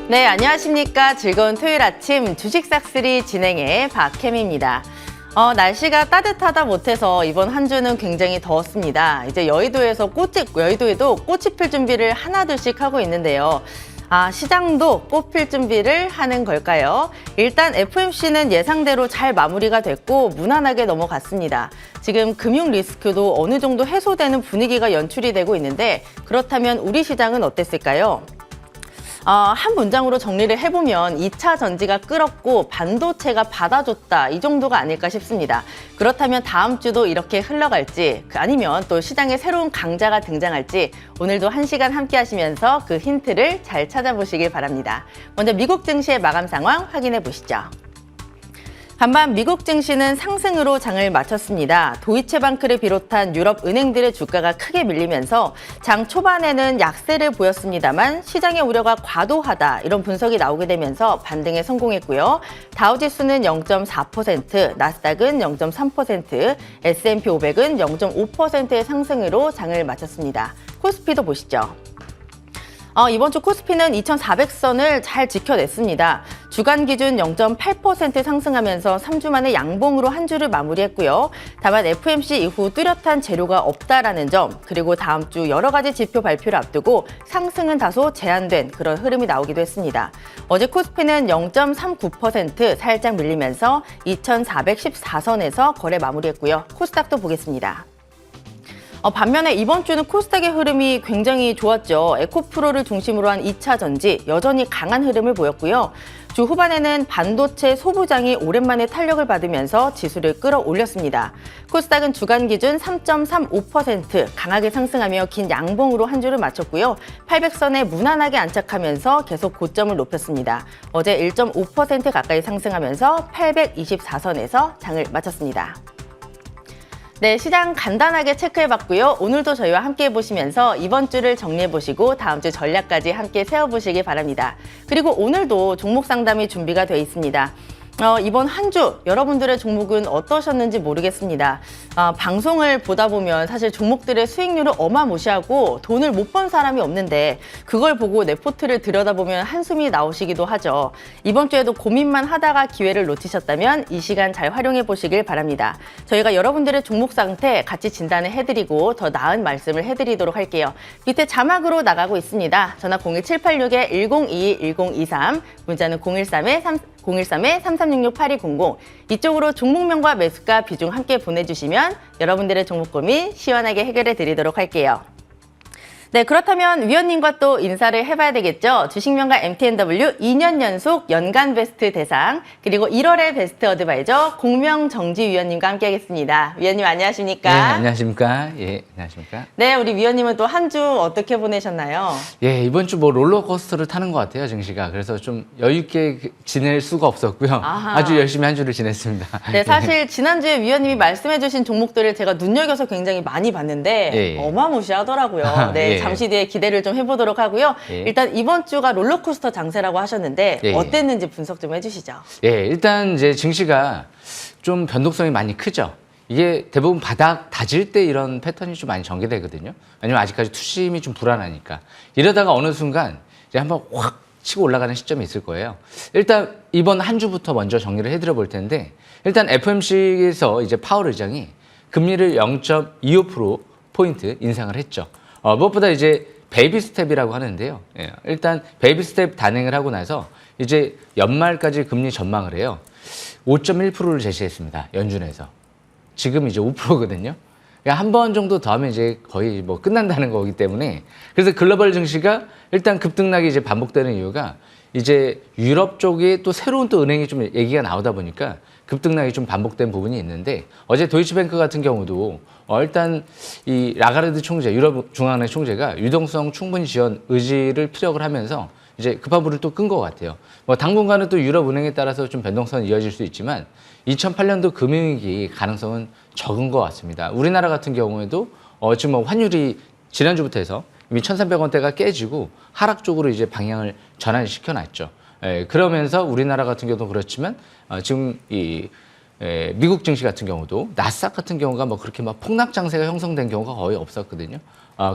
네, 안녕하십니까. 즐거운 토요일 아침 주식 싹쓸이 진행의 박혜미입니다. 날씨가 따뜻하다 못해서 이번 한 주는 굉장히 더웠습니다. 이제 여의도에도 꽃이 필 준비를 하나둘씩 하고 있는데요. 시장도 꽃 필 준비를 하는 걸까요? 일단 FOMC는 예상대로 잘 마무리가 됐고 무난하게 넘어갔습니다. 지금 금융 리스크도 어느 정도 해소되는 분위기가 연출이 되고 있는데 그렇다면 우리 시장은 어땠을까요? 한 문장으로 정리를 해보면 2차 전지가 끌었고 반도체가 받아줬다 이 정도가 아닐까 싶습니다. 그렇다면 다음 주도 이렇게 흘러갈지 아니면 또 시장에 새로운 강자가 등장할지 오늘도 1시간 함께 하시면서 그 힌트를 잘 찾아보시길 바랍니다. 먼저 미국 증시의 마감 상황 확인해 보시죠. 반면 미국 증시는 상승으로 장을 마쳤습니다. 도이체방크를 비롯한 유럽 은행들의 주가가 크게 밀리면서 장 초반에는 약세를 보였습니다만 시장의 우려가 과도하다 이런 분석이 나오게 되면서 반등에 성공했고요. 다우지수는 0.4%, 나스닥은 0.3%, S&P 500은 0.5%의 상승으로 장을 마쳤습니다. 코스피도 보시죠. 이번 주 코스피는 2,400선을 잘 지켜냈습니다. 주간 기준 0.8% 상승하면서 3주 만에 양봉으로 한 주를 마무리했고요. 다만 FOMC 이후 뚜렷한 재료가 없다라는 점, 그리고 다음 주 여러 가지 지표 발표를 앞두고 상승은 다소 제한된 그런 흐름이 나오기도 했습니다. 어제 코스피는 0.39% 살짝 밀리면서 2,414선에서 거래 마무리했고요. 코스닥도 보겠습니다. 반면에 이번 주는 코스닥의 흐름이 굉장히 좋았죠. 에코프로를 중심으로 한 2차 전지 여전히 강한 흐름을 보였고요. 주 후반에는 반도체 소부장이 오랜만에 탄력을 받으면서 지수를 끌어올렸습니다. 코스닥은 주간 기준 3.35% 강하게 상승하며 긴 양봉으로 한 주를 마쳤고요. 800선에 무난하게 안착하면서 계속 고점을 높였습니다. 어제 1.5% 가까이 상승하면서 824선에서 장을 마쳤습니다. 네, 시장 간단하게 체크해봤고요. 오늘도 저희와 함께 해보시면서 이번 주를 정리해보시고 다음 주 전략까지 함께 세워보시기 바랍니다. 그리고 오늘도 종목 상담이 준비가 되어 있습니다. 이번 한 주 여러분들의 종목은 어떠셨는지 모르겠습니다. 방송을 보다 보면 사실 종목들의 수익률을 어마무시하고 돈을 못 번 사람이 없는데 그걸 보고 내 포트를 들여다보면 한숨이 나오시기도 하죠. 이번 주에도 고민만 하다가 기회를 놓치셨다면 이 시간 잘 활용해 보시길 바랍니다. 저희가 여러분들의 종목 상태 같이 진단을 해드리고 더 나은 말씀을 해드리도록 할게요. 밑에 자막으로 나가고 있습니다. 전화 01786-1022-1023, 문자는 013-3366-8200 이쪽으로 종목명과 매수가 비중 함께 보내주시면 여러분들의 종목 고민 시원하게 해결해 드리도록 할게요. 네, 그렇다면 위원님과 또 인사를 해봐야 되겠죠. 주식명가 MTNW 2년 연속 연간 베스트 대상 그리고 1월의 베스트 어드바이저 공명정지 위원님과 함께 하겠습니다. 위원님 안녕하십니까? 네, 안녕하십니까? 예, 안녕하십니까? 네, 우리 위원님은 또 한 주 어떻게 보내셨나요? 예, 이번 주 뭐 롤러코스터를 타는 것 같아요, 증시가. 그래서 좀 여유 있게 지낼 수가 없었고요. 아하. 아주 열심히 한 주를 지냈습니다. 네, 사실 지난주에 위원님이 말씀해주신 종목들을 제가 눈여겨서 굉장히 많이 봤는데 예. 어마무시하더라고요. 네, 예. 잠시 뒤에 기대를 좀 해보도록 하고요. 예. 일단 이번 주가 롤러코스터 장세라고 하셨는데 예. 어땠는지 분석 좀 해주시죠. 예, 일단 이제 증시가 좀 변동성이 많이 크죠. 이게 대부분 바닥 다질 때 이런 패턴이 좀 많이 전개되거든요. 왜냐면 아직까지 투심이 좀 불안하니까. 이러다가 어느 순간 이제 한번 확 치고 올라가는 시점이 있을 거예요. 일단 이번 한 주부터 먼저 정리를 해드려 볼 텐데 일단 FOMC에서 이제 파월 의장이 금리를 0.25%포인트 인상을 했죠. 무엇보다 이제 베이비 스텝이라고 하는데요. 예, 일단 베이비 스텝 단행을 하고 나서 이제 연말까지 금리 전망을 해요. 5.1%를 제시했습니다. 연준에서. 지금 이제 5%거든요. 한 번 정도 더 하면 이제 거의 뭐 끝난다는 거기 때문에 그래서 글로벌 증시가 일단 급등락이 이제 반복되는 이유가 이제 유럽 쪽에 또 새로운 또 은행이 좀 얘기가 나오다 보니까 급등락이 좀 반복된 부분이 있는데 어제 도이치뱅크 같은 경우도 일단 이 라가르드 총재, 유럽 중앙은행 총재가 유동성 충분히 지원 의지를 피력을 하면서 이제 급한 불을 또 끈 것 같아요. 뭐 당분간은 또 유럽 은행에 따라서 좀 변동성이 이어질 수 있지만 2008년도 금융위기 가능성은 적은 것 같습니다. 우리나라 같은 경우에도 지금 뭐 환율이 지난주부터 해서 이미 1,300원대가 깨지고 하락 쪽으로 이제 방향을 전환시켜 놨죠. 그러면서 우리나라 같은 경우도 그렇지만 지금 이 미국 증시 같은 경우도 나스닥 같은 경우가 뭐 그렇게 막 폭락 장세가 형성된 경우가 거의 없었거든요.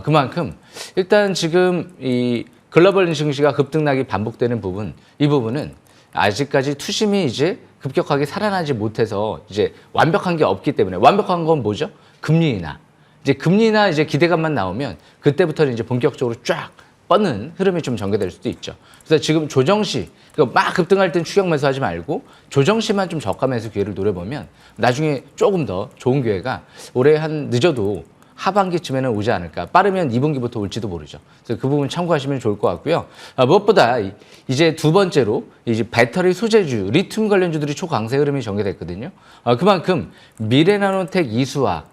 그만큼 일단 지금 이 글로벌 증시가 급등락이 반복되는 부분, 이 부분은 아직까지 투심이 이제 급격하게 살아나지 못해서 이제 완벽한 게 없기 때문에 완벽한 건 뭐죠? 금리 인하. 이제 금리 인하 이제 기대감만 나오면 그때부터는 이제 본격적으로 쫙 뻗는 흐름이 좀 전개될 수도 있죠. 그래서 지금 조정시, 그러니까 막 급등할 땐 추격 매수하지 말고 조정시만 좀 저가 매수 기회를 노려보면 나중에 조금 더 좋은 기회가 올해 한 늦어도 하반기쯤에는 오지 않을까. 빠르면 2분기부터 올지도 모르죠. 그래서 그 부분 참고하시면 좋을 것 같고요. 무엇보다 이제 두 번째로 이제 배터리 소재주, 리튬 관련주들이 초강세 흐름이 전개됐거든요. 그만큼 미래나노텍 이수학,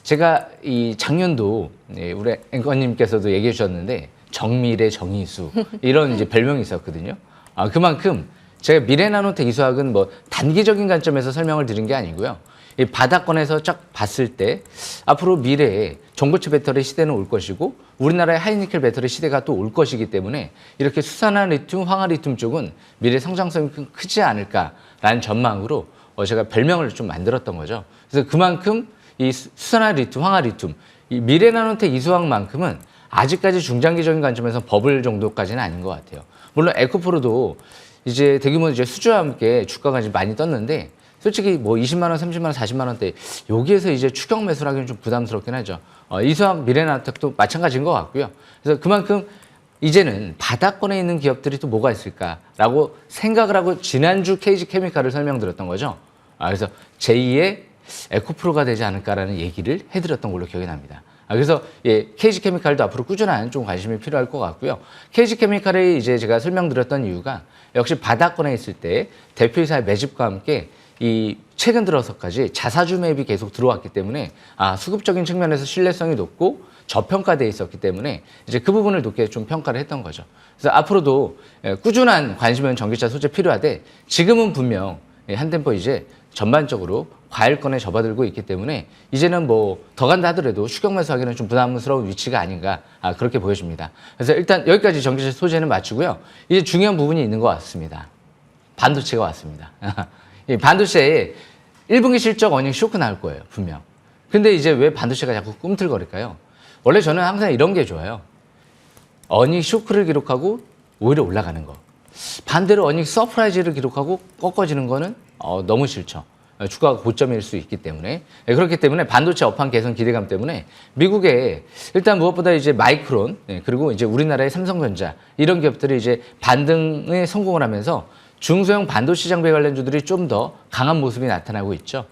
제가 이 작년도 우리 앵커님께서도 얘기해 주셨는데 정미래 정이수 이런 이제 별명이 있었거든요. 그만큼 제가 미래나노텍 이수학은 뭐 단기적인 관점에서 설명을 드린 게 아니고요. 이 바닥권에서 쫙 봤을 때 앞으로 미래에 전고체 배터리 시대는 올 것이고 우리나라의 하이니켈 배터리 시대가 또 올 것이기 때문에 이렇게 수산화 리튬, 황화 리튬 쪽은 미래 성장성이 크지 않을까라는 전망으로 제가 별명을 좀 만들었던 거죠. 그래서 그만큼 이 수산화 리튬, 황화 리튬, 이 미래나노텍 이수학만큼은 아직까지 중장기적인 관점에서 버블 정도까지는 아닌 것 같아요. 물론 에코프로도 이제 대규모 이제 수주와 함께 주가가 이제 많이 떴는데 솔직히 뭐 20만 원, 30만 원, 40만 원대 여기에서 이제 추격 매수를 하기는 좀 부담스럽긴 하죠. 이수학, 미래나노텍도 마찬가지인 것 같고요. 그래서 그만큼 이제는 바닥권에 있는 기업들이 또 뭐가 있을까라고 생각을 하고 지난주 KG케미칼을 설명드렸던 거죠. 그래서 제2의 에코프로가 되지 않을까라는 얘기를 해드렸던 걸로 기억이 납니다. 그래서 KG케미칼도 앞으로 꾸준한 좀 관심이 필요할 것 같고요. KG케미칼에 이제 제가 설명드렸던 이유가 역시 바닥권에 있을 때 대표이사의 매집과 함께 이 최근 들어서까지 자사주 매입이 계속 들어왔기 때문에 수급적인 측면에서 신뢰성이 높고 저평가돼 있었기 때문에 이제 그 부분을 높게 좀 평가를 했던 거죠. 그래서 앞으로도 꾸준한 관심은 전기차 소재 필요하되 지금은 분명 한템포 이제 전반적으로 과열권에 접어들고 있기 때문에 이제는 뭐 더 간다 하더라도 추격 매수하기는 좀 부담스러운 위치가 아닌가 그렇게 보여집니다. 그래서 일단 여기까지 전기차 소재는 마치고요. 이제 중요한 부분이 있는 것 같습니다. 반도체가 왔습니다. 이 반도체에 1분기 실적 어닝 쇼크 나올 거예요, 분명. 근데 이제 왜 반도체가 자꾸 꿈틀거릴까요? 원래 저는 항상 이런 게 좋아요. 어닝 쇼크를 기록하고 오히려 올라가는 거. 반대로 어닝 서프라이즈를 기록하고 꺾어지는 거는 너무 싫죠. 주가가 고점일 수 있기 때문에. 그렇기 때문에 반도체 업황 개선 기대감 때문에 미국에 일단 무엇보다 이제 마이크론 그리고 이제 우리나라의 삼성전자 이런 기업들이 이제 반등에 성공을 하면서 중소형 반도체 장비 관련주들이 좀 더 강한 모습이 나타나고 있죠.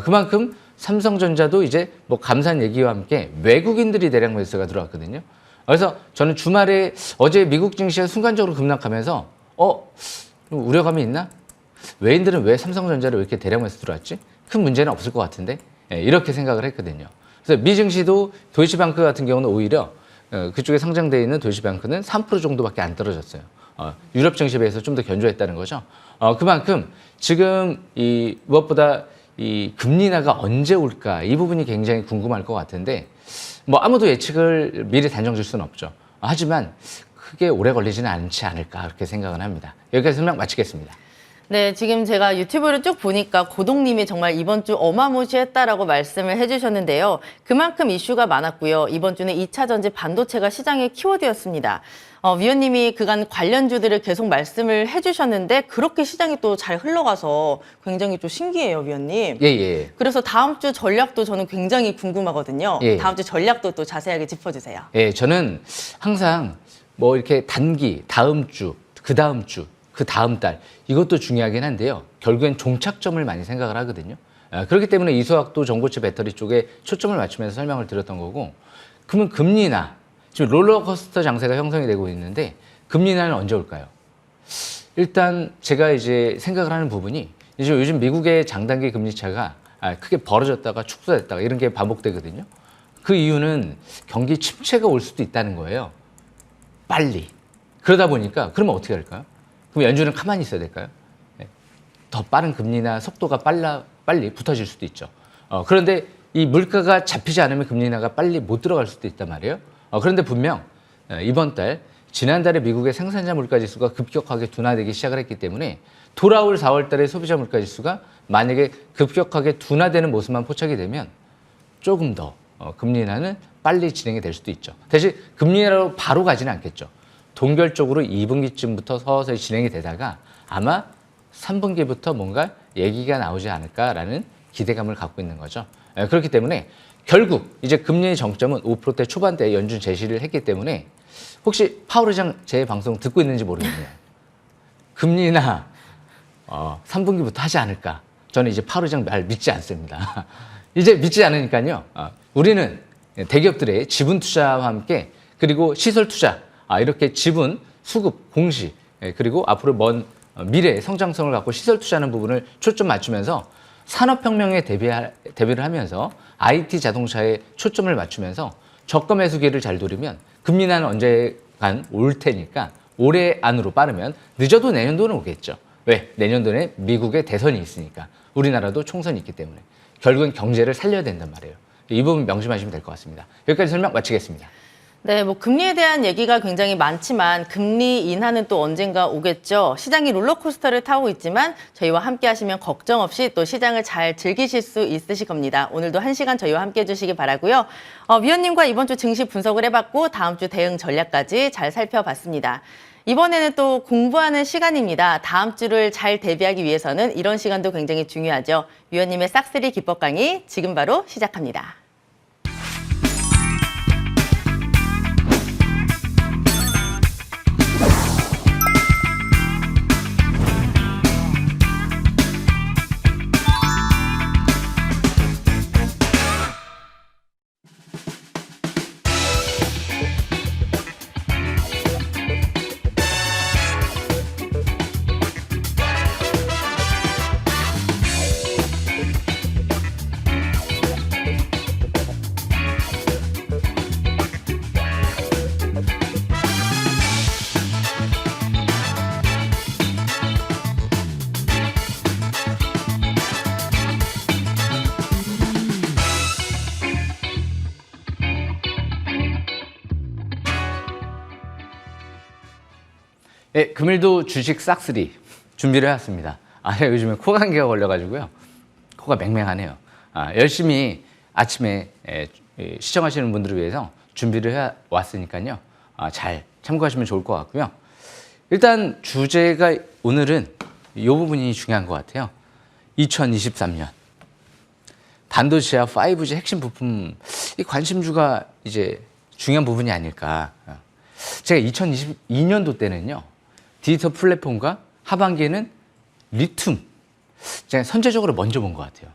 그만큼 삼성전자도 이제 뭐 감사한 얘기와 함께 외국인들이 대량 매수가 들어왔거든요. 그래서 저는 주말에 어제 미국 증시가 순간적으로 급락하면서 우려감이 있나? 외인들은 왜 삼성전자를 왜 이렇게 대량 매수 들어왔지? 큰 문제는 없을 것 같은데 이렇게 생각을 했거든요. 그래서 미 증시도 도이치방크 같은 경우는 오히려 그쪽에 상장되어 있는 도이치방크는 3% 정도밖에 안 떨어졌어요. 유럽 증시에 비해서 좀 더 견조했다는 거죠. 그만큼 지금 이 무엇보다 이 금리 인하가 언제 올까 이 부분이 굉장히 궁금할 것 같은데 뭐 아무도 예측을 미리 단정 질 수는 없죠. 하지만 크게 오래 걸리지는 않지 않을까 그렇게 생각은 합니다. 여기까지 설명 마치겠습니다. 네, 지금 제가 유튜브를 쭉 보니까 고동님이 정말 이번 주 어마무시했다라고 말씀을 해주셨는데요. 그만큼 이슈가 많았고요. 이번 주는 2차 전지 반도체가 시장의 키워드였습니다. 위원님이 그간 관련주들을 계속 말씀을 해주셨는데 그렇게 시장이 또 잘 흘러가서 굉장히 좀 신기해요, 위원님. 예. 그래서 다음 주 전략도 저는 굉장히 궁금하거든요. 예. 다음 주 전략도 또 자세하게 짚어주세요. 예, 저는 항상 뭐 이렇게 단기, 다음 주, 그 다음 주, 그 다음 달 이것도 중요하긴 한데요. 결국엔 종착점을 많이 생각을 하거든요. 그렇기 때문에 이수학도 전고체 배터리 쪽에 초점을 맞추면서 설명을 드렸던 거고 그러면 금리 인하, 지금 롤러코스터 장세가 형성이 되고 있는데 금리 인하는 언제 올까요? 일단 제가 이제 생각을 하는 부분이 이제 요즘 미국의 장단기 금리 차가 크게 벌어졌다가 축소됐다가 이런 게 반복되거든요. 그 이유는 경기 침체가 올 수도 있다는 거예요. 빨리. 그러다 보니까 그러면 어떻게 할까요? 그럼 연준은 가만히 있어야 될까요? 더 빠른 금리나 속도가 빨리 붙어질 수도 있죠. 그런데 이 물가가 잡히지 않으면 금리 인하가 빨리 못 들어갈 수도 있단 말이에요. 그런데 분명 이번 달 지난달에 미국의 생산자 물가지수가 급격하게 둔화되기 시작을 했기 때문에 돌아올 4월 달에 소비자 물가지수가 만약에 급격하게 둔화되는 모습만 포착이 되면 조금 더 금리 인하는 빨리 진행이 될 수도 있죠. 대신 금리 인하로 바로 가지는 않겠죠. 동결적으로 2분기쯤부터 서서히 진행이 되다가 아마 3분기부터 뭔가 얘기가 나오지 않을까라는 기대감을 갖고 있는 거죠. 그렇기 때문에 결국 이제 금리의 정점은 5%대 초반대에 연준 제시를 했기 때문에 혹시 파월 의장 제 방송 듣고 있는지 모르겠네요. 금리나 3분기부터 하지 않을까. 저는 이제 파월 의장 말 믿지 않습니다. 이제 믿지 않으니까요. 우리는 대기업들의 지분 투자와 함께 그리고 시설 투자, 이렇게 지분, 수급, 공시, 그리고 앞으로 먼 미래의 성장성을 갖고 시설 투자하는 부분을 초점 맞추면서 산업혁명에 대비를 하면서 IT 자동차에 초점을 맞추면서 저가 매수기를 잘 노리면 금리는 언제간 올 테니까 올해 안으로 빠르면 늦어도 내년도는 오겠죠. 왜? 내년도에 미국의 대선이 있으니까 우리나라도 총선이 있기 때문에 결국은 경제를 살려야 된단 말이에요. 이 부분 명심하시면 될 것 같습니다. 여기까지 설명 마치겠습니다. 네, 뭐 금리에 대한 얘기가 굉장히 많지만 금리 인하는 또 언젠가 오겠죠. 시장이 롤러코스터를 타고 있지만 저희와 함께 하시면 걱정 없이 또 시장을 잘 즐기실 수 있으실 겁니다. 오늘도 1시간 저희와 함께 해주시기 바라고요. 위원님과 이번 주 증시 분석을 해봤고 다음 주 대응 전략까지 잘 살펴봤습니다. 이번에는 또 공부하는 시간입니다. 다음 주를 잘 대비하기 위해서는 이런 시간도 굉장히 중요하죠. 위원님의 싹쓸이 기법 강의 지금 바로 시작합니다. 네, 금일도 주식 싹쓸이 준비를 해왔습니다. 요즘에 코 감기가 걸려가지고요. 코가 맹맹하네요. 열심히 아침에 시청하시는 분들을 위해서 준비를 해왔으니까요. 잘 참고하시면 좋을 것 같고요. 일단 주제가 오늘은 이 부분이 중요한 것 같아요. 2023년 반도체와 5G 핵심 부품 이 관심주가 이제 중요한 부분이 아닐까. 제가 2022년도 때는요. 디지털 플랫폼과 하반기에는 리튬 제가 선제적으로 먼저 본 것 같아요.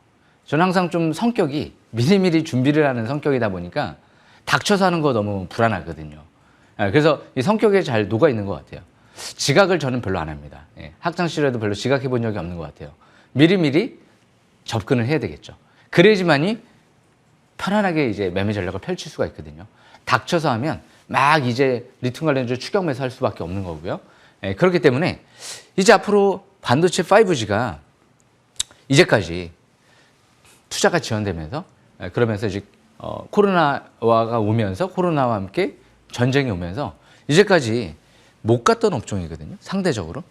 저는 항상 좀 성격이 미리미리 준비를 하는 성격이다 보니까 닥쳐서 하는 거 너무 불안하거든요. 그래서 이 성격에 잘 녹아 있는 것 같아요. 지각을 저는 별로 안 합니다. 학창시절에도 별로 지각해 본 적이 없는 것 같아요. 미리미리 접근을 해야 되겠죠. 그래야지만이 편안하게 이제 매매 전략을 펼칠 수가 있거든요. 닥쳐서 하면 막 이제 리튬 관련주 추격 매수할 수밖에 없는 거고요. 그렇기 때문에 이제 앞으로 반도체 5G가 이제까지 투자가 지연되면서 그러면서 이제 코로나가 오면서 코로나와 함께 전쟁이 오면서 이제까지 못 갔던 업종이거든요. 상대적으로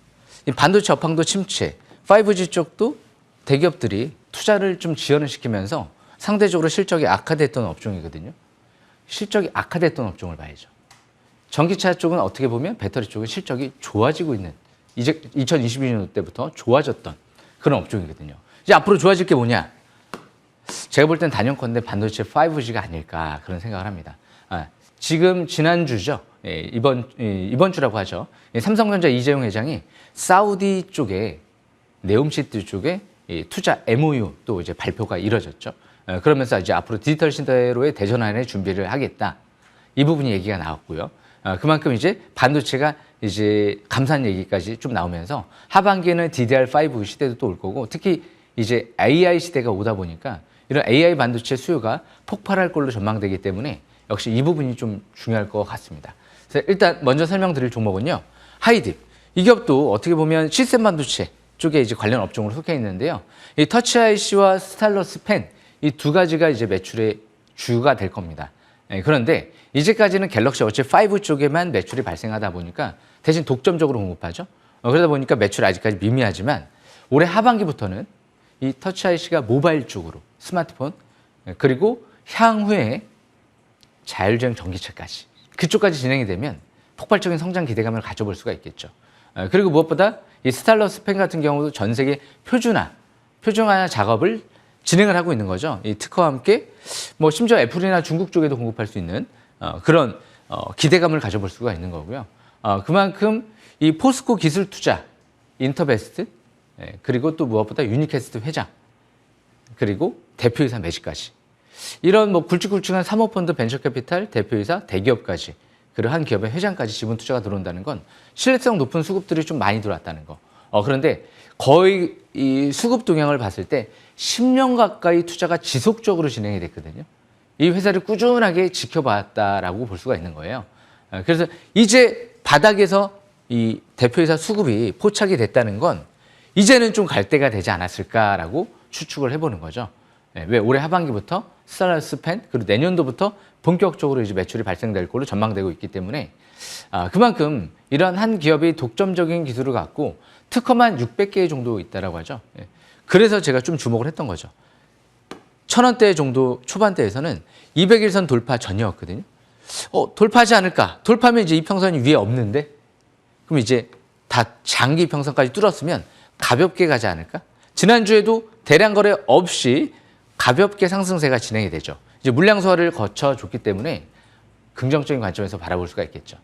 이 반도체 업황도 침체, 5G 쪽도 대기업들이 투자를 좀 지연을 시키면서 상대적으로 실적이 악화됐던 업종이거든요. 실적이 악화됐던 업종을 봐야죠. 전기차 쪽은 어떻게 보면 배터리 쪽은 실적이 좋아지고 있는 이제 2022년 때부터 좋아졌던 그런 업종이거든요. 이제 앞으로 좋아질 게 뭐냐? 제가 볼 땐 단연컨대 반도체 5G가 아닐까 그런 생각을 합니다. 지금 지난주죠. 이번 주라고 하죠. 삼성전자 이재용 회장이 사우디 쪽에 네옴시티 쪽에 투자 MOU 또 이제 발표가 이뤄졌죠. 그러면서 이제 앞으로 디지털 시대로의 대전환의 준비를 하겠다. 이 부분이 얘기가 나왔고요. 그만큼 이제 반도체가 이제 감산 얘기까지 좀 나오면서 하반기에는 DDR5 시대도 또 올 거고 특히 이제 AI 시대가 오다 보니까 이런 AI 반도체 수요가 폭발할 걸로 전망되기 때문에 역시 이 부분이 좀 중요할 것 같습니다. 그래서 일단 먼저 설명드릴 종목은요. 하이딥. 이 기업도 어떻게 보면 시스템 반도체 쪽에 이제 관련 업종으로 속해 있는데요. 이 터치 IC와 스타일러스 펜 이 두 가지가 이제 매출의 주가 될 겁니다. 그런데 이제까지는 갤럭시 워치 5 쪽에만 매출이 발생하다 보니까 대신 독점적으로 공급하죠. 그러다 보니까 매출이 아직까지 미미하지만 올해 하반기부터는 이 터치 IC가 모바일 쪽으로 스마트폰 그리고 향후에 자율주행 전기차까지 그쪽까지 진행이 되면 폭발적인 성장 기대감을 가져볼 수가 있겠죠. 그리고 무엇보다 이 스타일러스 펜 같은 경우도 전 세계 표준화 작업을 진행을 하고 있는 거죠. 이 특허와 함께 뭐 심지어 애플이나 중국 쪽에도 공급할 수 있는 그런 기대감을 가져볼 수가 있는 거고요. 그만큼 이 포스코 기술 투자, 인터베스트, 그리고 또 무엇보다 유니캐스트 회장, 그리고 대표이사 매직까지 이런 뭐 굵직굵직한 사모펀드 벤처캐피탈 대표이사 대기업까지 그리고 한 기업의 회장까지 지분 투자가 들어온다는 건 신뢰성 높은 수급들이 좀 많이 들어왔다는 거. 그런데 거의 이 수급 동향을 봤을 때 10년 가까이 투자가 지속적으로 진행이 됐거든요. 이 회사를 꾸준하게 지켜봤다라고 볼 수가 있는 거예요. 그래서 이제 바닥에서 이 대표이사 수급이 포착이 됐다는 건 이제는 좀 갈 때가 되지 않았을까라고 추측을 해보는 거죠. 왜 올해 하반기부터 스타일러스 펜 그리고 내년도부터 본격적으로 이제 매출이 발생될 걸로 전망되고 있기 때문에 그만큼 이런 한 기업이 독점적인 기술을 갖고 특허만 600개 정도 있다라고 하죠. 그래서 제가 좀 주목을 했던 거죠. 1,000원대 정도 초반대에서는 200일선 돌파 전이었거든요. 돌파하지 않을까? 돌파하면 이제 이평선이 위에 없는데 그럼 이제 다 장기 이평선까지 뚫었으면 가볍게 가지 않을까? 지난주에도 대량 거래 없이 가볍게 상승세가 진행이 되죠. 이제 물량 소화를 거쳐줬기 때문에 긍정적인 관점에서 바라볼 수가 있겠죠.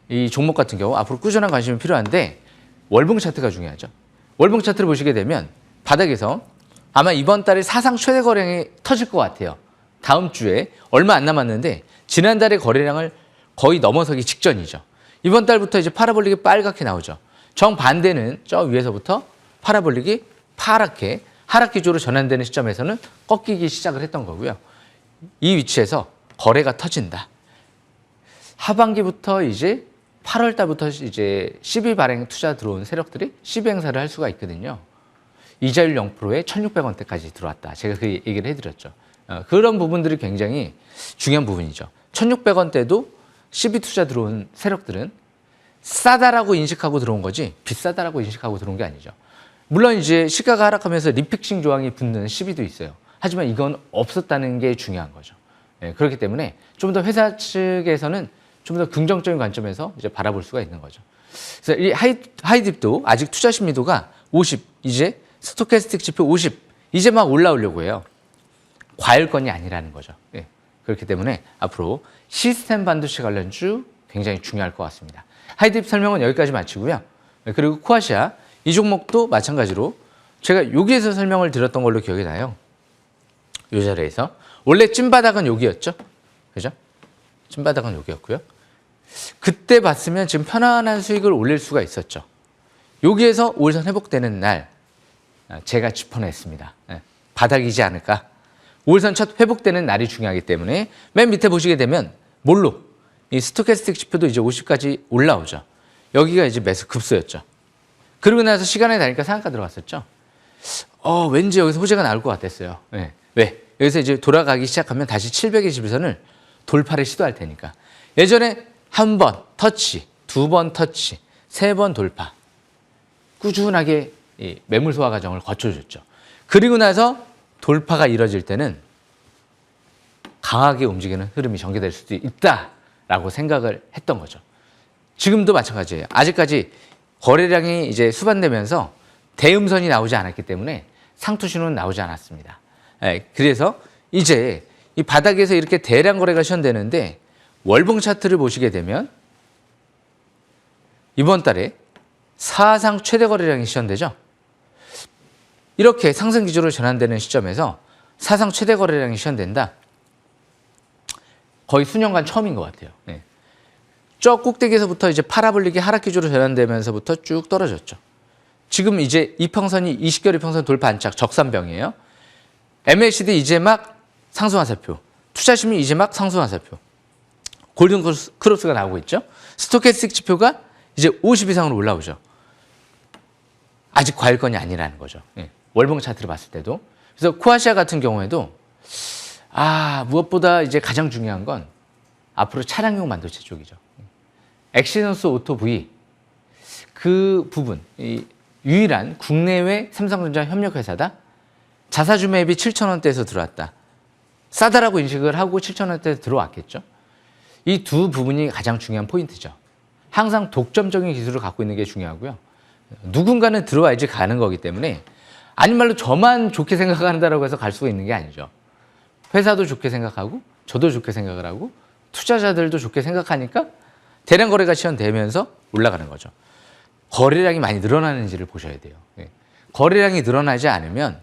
이 종목 같은 경우 앞으로 꾸준한 관심이 필요한데 월봉 차트가 중요하죠. 월봉 차트를 보시게 되면 바닥에서 아마 이번 달에 사상 최대 거래량이 터질 것 같아요. 다음 주에 얼마 안 남았는데 지난달의 거래량을 거의 넘어서기 직전이죠. 이번 달부터 이제 파라볼릭이 빨갛게 나오죠. 정반대는 저 위에서부터 파라볼릭이 파랗게 하락 기조로 전환되는 시점에서는 꺾이기 시작을 했던 거고요. 이 위치에서 거래가 터진다. 하반기부터 이제 8월 달부터 이제 12 발행 투자 들어온 세력들이 12 행사를 할 수가 있거든요. 이자율 0%에 1,600원대까지 들어왔다. 제가 그 얘기를 해드렸죠. 그런 부분들이 굉장히 중요한 부분이죠. 1,600원대도 12 투자 들어온 세력들은 싸다라고 인식하고 들어온 거지 비싸다라고 인식하고 들어온 게 아니죠. 물론 이제 시가가 하락하면서 리픽싱 조항이 붙는 12도 있어요. 하지만 이건 없었다는 게 중요한 거죠. 그렇기 때문에 좀 더 회사 측에서는 좀 더 긍정적인 관점에서 이제 바라볼 수가 있는 거죠. 그래서 이 하이딥도 아직 투자 심리도가 50, 이제 스토캐스틱 지표 50, 이제 막 올라오려고 해요. 과열권이 아니라는 거죠. 그렇기 때문에 앞으로 시스템 반도체 관련주 굉장히 중요할 것 같습니다. 하이딥 설명은 여기까지 마치고요. 그리고 코아시아 이 종목도 마찬가지로 제가 여기에서 설명을 드렸던 걸로 기억이 나요. 이 자리에서 원래 찐바닥은 여기였죠. 그죠? 찐바닥은 여기였고요. 그때 봤으면 지금 편안한 수익을 올릴 수가 있었죠. 여기에서 5일선 회복되는 날 제가 짚어냈습니다. 바닥이지 않을까? 5일선 첫 회복되는 날이 중요하기 때문에 맨 밑에 보시게 되면 뭘로? 이 스토캐스틱 지표도 이제 50까지 올라오죠. 여기가 이제 매수 급소였죠. 그러고 나서 시간이 나니까 상한가 들어갔었죠. 왠지 여기서 호재가 나올 것 같았어요. 왜? 여기서 이제 돌아가기 시작하면 다시 721선을 돌파를 시도할 테니까. 예전에 한 번 터치, 두 번 터치, 세 번 돌파. 꾸준하게 이 매물 소화 과정을 거쳐줬죠. 그리고 나서 돌파가 이뤄질 때는 강하게 움직이는 흐름이 전개될 수도 있다라고 생각을 했던 거죠. 지금도 마찬가지예요. 아직까지 거래량이 이제 수반되면서 대음선이 나오지 않았기 때문에 상투 신호는 나오지 않았습니다. 그래서 이제 이 바닥에서 이렇게 대량 거래가 시현되는데 월봉 차트를 보시게 되면 이번 달에 사상 최대 거래량이 시현되죠. 이렇게 상승 기조로 전환되는 시점에서 사상 최대 거래량이 시현된다. 거의 수년간 처음인 것 같아요. 저 꼭대기에서부터 이제 파라볼릭이 하락 기조로 전환되면서부터 쭉 떨어졌죠. 지금 이제 이평선이 20개월 이평선 돌파 안착 적산병이에요. MACD 이제 막 상승화살표, 투자심리 이제 막 상승화살표, 골든 크로스가 나오고 있죠. 스토캐스틱 지표가 이제 50 이상으로 올라오죠. 아직 과열권이 아니라는 거죠. 월봉 차트를 봤을 때도. 그래서 코아시아 같은 경우에도 무엇보다 이제 가장 중요한 건 앞으로 차량용 반도체 쪽이죠. 엑시넌스 오토 V 그 부분, 이 유일한 국내외 삼성전자 협력회사다. 자사주 매입이 7,000원대에서 들어왔다. 싸다라고 인식을 하고 7,000원대에 들어왔겠죠. 이 두 부분이 가장 중요한 포인트죠. 항상 독점적인 기술을 갖고 있는 게 중요하고요. 누군가는 들어와야지 가는 거기 때문에 아닌 말로 저만 좋게 생각한다라고 해서 갈 수가 있는 게 아니죠. 회사도 좋게 생각하고 저도 좋게 생각을 하고 투자자들도 좋게 생각하니까 대량 거래가 시현되면서 올라가는 거죠. 거래량이 많이 늘어나는지를 보셔야 돼요. 예. 거래량이 늘어나지 않으면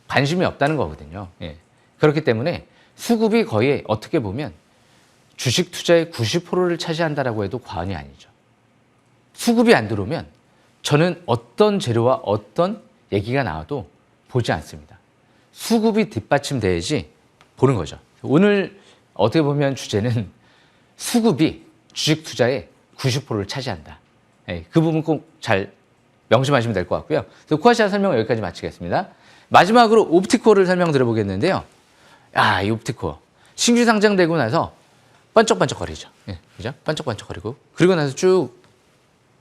관심이 없다는 거거든요. 예. 그렇기 때문에 수급이 거의 어떻게 보면 주식 투자의 90%를 차지한다라고 해도 과언이 아니죠. 수급이 안 들어오면 저는 어떤 재료와 어떤 얘기가 나와도 보지 않습니다. 수급이 뒷받침돼야지 보는 거죠. 오늘 어떻게 보면 주제는 수급이 주식 투자의 90%를 차지한다. 예, 그 부분 꼭 잘 명심하시면 될 것 같고요. 그래서 코아시아 설명을 여기까지 마치겠습니다. 마지막으로 옵티코어를 설명드려 보겠는데요. 이 옵티코어 신규 상장되고 나서 번쩍번쩍거리죠. 예, 그죠? 번쩍번쩍거리고 그리고 나서 쭉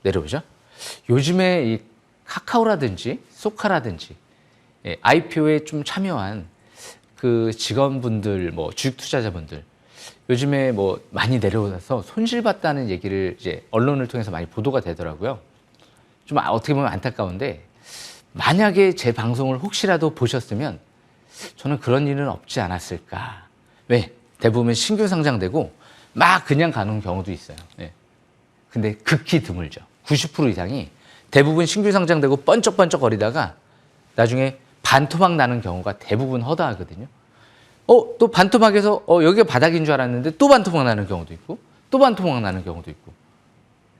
내려오죠. 요즘에 이 카카오라든지 소카라든지 IPO에 좀 참여한 그 직원분들, 뭐 주식 투자자분들 요즘에 뭐 많이 내려오면서 손실봤다는 얘기를 이제 언론을 통해서 많이 보도가 되더라고요. 좀 어떻게 보면 안타까운데 만약에 제 방송을 혹시라도 보셨으면 저는 그런 일은 없지 않았을까. 왜? 대부분 신규 상장되고 막 그냥 가는 경우도 있어요. 네. 근데 극히 드물죠. 90% 이상이 대부분 신규 상장되고 번쩍번쩍 거리다가 나중에 반토막 나는 경우가 대부분 허다하거든요. 또 반토막에서 여기가 바닥인 줄 알았는데 또 반토막 나는 경우도 있고 또 반토막 나는 경우도 있고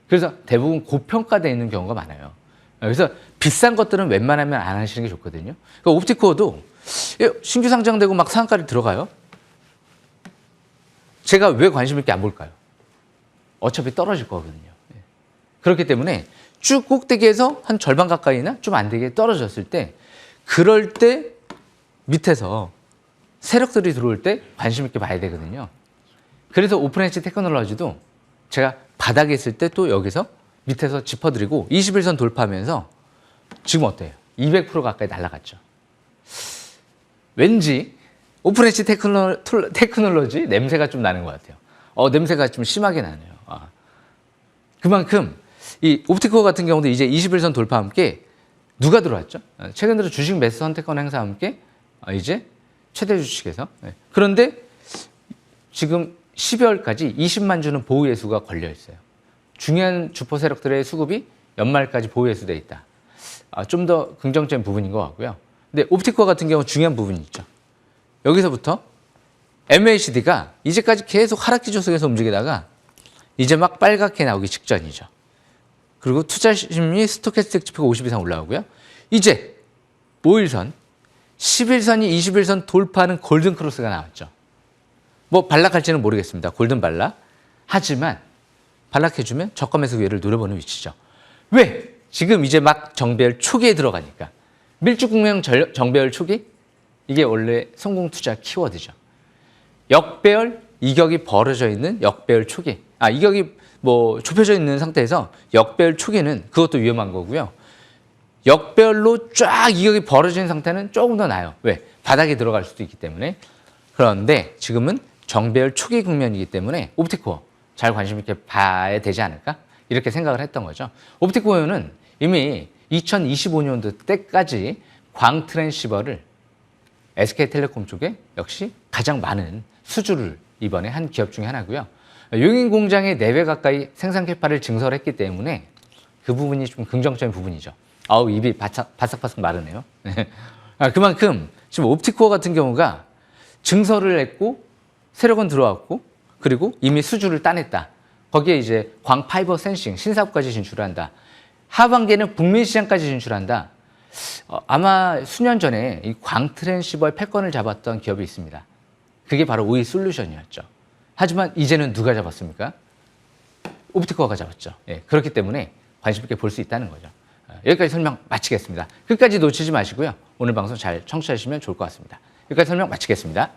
그래서 대부분 고평가되어 있는 경우가 많아요. 그래서 비싼 것들은 웬만하면 안 하시는 게 좋거든요. 그러니까 옵티코어도 신규 상장되고 막 상한가를 들어가요. 제가 왜 관심 있게 안 볼까요? 어차피 떨어질 거거든요. 그렇기 때문에 쭉 꼭대기에서 한 절반 가까이나 좀 안 되게 떨어졌을 때 그럴 때 밑에서 세력들이 들어올 때 관심 있게 봐야 되거든요. 그래서 오픈엣지 테크놀로지도 제가 바닥에 있을 때 또 여기서 밑에서 짚어드리고 21선 돌파하면서 지금 어때요? 200% 가까이 날아갔죠. 왠지 오픈엣지 테크놀로지 냄새가 좀 나는 것 같아요. 냄새가 좀 심하게 나네요. 그만큼 이 옵티코어 같은 경우도 이제 21선 돌파와 함께 누가 들어왔죠? 최근 들어 주식 매수 선택권 행사와 함께 이제 최대 주식에서 그런데 지금 12월까지 20만 주는 보호 예수가 걸려 있어요. 중요한 주포 세력들의 수급이 연말까지 보호 예수돼 있다. 좀 더 긍정적인 부분인 것 같고요. 근데 옵티코어 같은 경우 중요한 부분이 있죠. 여기서부터 MACD가 이제까지 계속 하락기 조석에서 움직이다가 이제 막 빨갛게 나오기 직전이죠. 그리고 투자심리 스토캐스틱 지표가 50 이상 올라오고요. 이제 5일선, 11선이 21선 돌파하는 골든 크로스가 나왔죠. 뭐 반락할지는 모르겠습니다. 골든 반락. 하지만 반락해주면 저가 매수 기회를 노려보는 위치죠. 왜? 지금 이제 막 정배열 초기에 들어가니까. 밀주국명 정배열 초기? 이게 원래 성공 투자 키워드죠. 역배열, 이격이 벌어져 있는 역배열 초기. 이격이 뭐 좁혀져 있는 상태에서 역배열 초기는 그것도 위험한 거고요. 역배열로 쫙 이격이 벌어진 상태는 조금 더 나아요. 왜? 바닥에 들어갈 수도 있기 때문에. 그런데 지금은 정배열 초기 국면이기 때문에 옵티코어 잘 관심 있게 봐야 되지 않을까? 이렇게 생각을 했던 거죠. 옵티코어는 이미 2025년도 때까지 광트랜시버를 SK텔레콤 쪽에 역시 가장 많은 수주를 이번에 한 기업 중에 하나고요. 용인 공장에 4배 가까이 생산 캐파를 증설했기 때문에 그 부분이 좀 긍정적인 부분이죠. 입이 바삭바삭 마르네요. 그만큼 지금 옵티코어 같은 경우가 증설을 했고 세력은 들어왔고 그리고 이미 수주를 따냈다. 거기에 이제 광파이버 센싱 신사업까지 진출한다. 하반기에는 북미 시장까지 진출한다. 아마 수년 전에 이 광트랜시버의 패권을 잡았던 기업이 있습니다. 그게 바로 오이솔루션이었죠. 하지만 이제는 누가 잡았습니까? 옵티코어가 잡았죠. 그렇기 때문에 관심 있게 볼 수 있다는 거죠. 여기까지 설명 마치겠습니다. 끝까지 놓치지 마시고요. 오늘 방송 잘 청취하시면 좋을 것 같습니다. 여기까지 설명 마치겠습니다.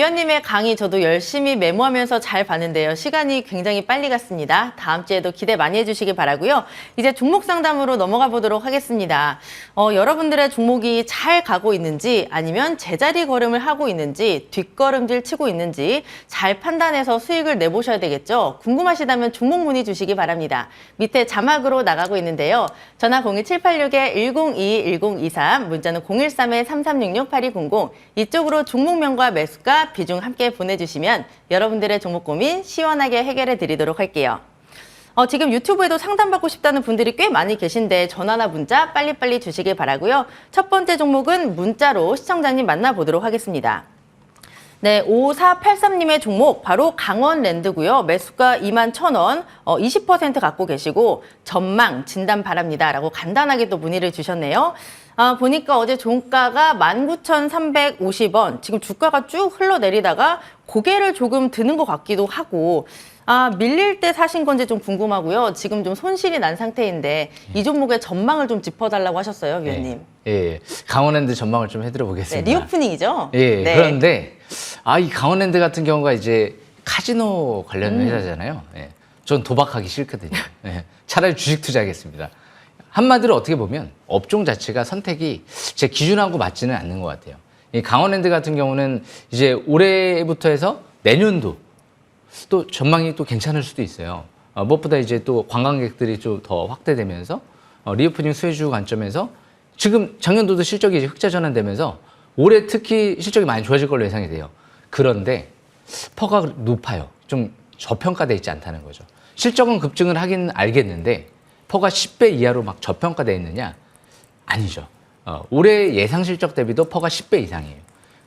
위원님의 강의 저도 열심히 메모하면서 잘 봤는데요. 시간이 굉장히 빨리 갔습니다. 다음 주에도 기대 많이 해주시기 바라고요. 이제 종목 상담으로 넘어가 보도록 하겠습니다. 여러분들의 종목이 잘 가고 있는지 아니면 제자리 걸음을 하고 있는지 뒷걸음질 치고 있는지 잘 판단해서 수익을 내보셔야 되겠죠. 궁금하시다면 종목 문의 주시기 바랍니다. 밑에 자막으로 나가고 있는데요. 전화 02786-1022-1023, 문자는 013-3366-8200 이쪽으로 종목명과 매수가 비중 함께 보내주시면 여러분들의 종목 고민 시원하게 해결해 드리도록 할게요. 지금 유튜브에도 상담받고 싶다는 분들이 꽤 많이 계신데 전화나 문자 빨리빨리 주시길 바라고요. 첫 번째 종목은 문자로 시청자님 만나보도록 하겠습니다. 네, 5483님의 종목 바로 강원랜드고요. 매수가 21,000원, 20% 갖고 계시고 전망 진단 바랍니다. 라고 간단하게 또 문의를 주셨네요. 보니까 어제 종가가 19,350원, 지금 주가가 쭉 흘러내리다가 고개를 조금 드는 것 같기도 하고 밀릴 때 사신 건지 좀 궁금하고요. 지금 좀 손실이 난 상태인데 이 종목의 전망을 좀 짚어달라고 하셨어요, 위원님. 예. 강원랜드 전망을 좀 해드려 보겠습니다. 네, 리오프닝이죠? 예. 네. 그런데 이 강원랜드 같은 경우가 이제 카지노 관련 회사잖아요. 예. 전 도박하기 싫거든요. 예. 차라리 주식 투자하겠습니다. 한마디로 어떻게 보면 업종 자체가 선택이 제 기준하고 맞지는 않는 것 같아요. 이 강원랜드 같은 경우는 이제 올해부터 해서 내년도 또 전망이 또 괜찮을 수도 있어요. 무엇보다 이제 또 관광객들이 좀 더 확대되면서 리오프닝 수혜주 관점에서 지금 작년도도 실적이 이제 흑자 전환되면서 올해 특히 실적이 많이 좋아질 걸로 예상이 돼요. 그런데 퍼가 높아요. 좀 저평가돼 있지 않다는 거죠. 실적은 급증을 하긴 알겠는데 퍼가 10배 이하로 막 저평가돼 있느냐? 아니죠. 올해 예상 실적 대비도 퍼가 10배 이상이에요.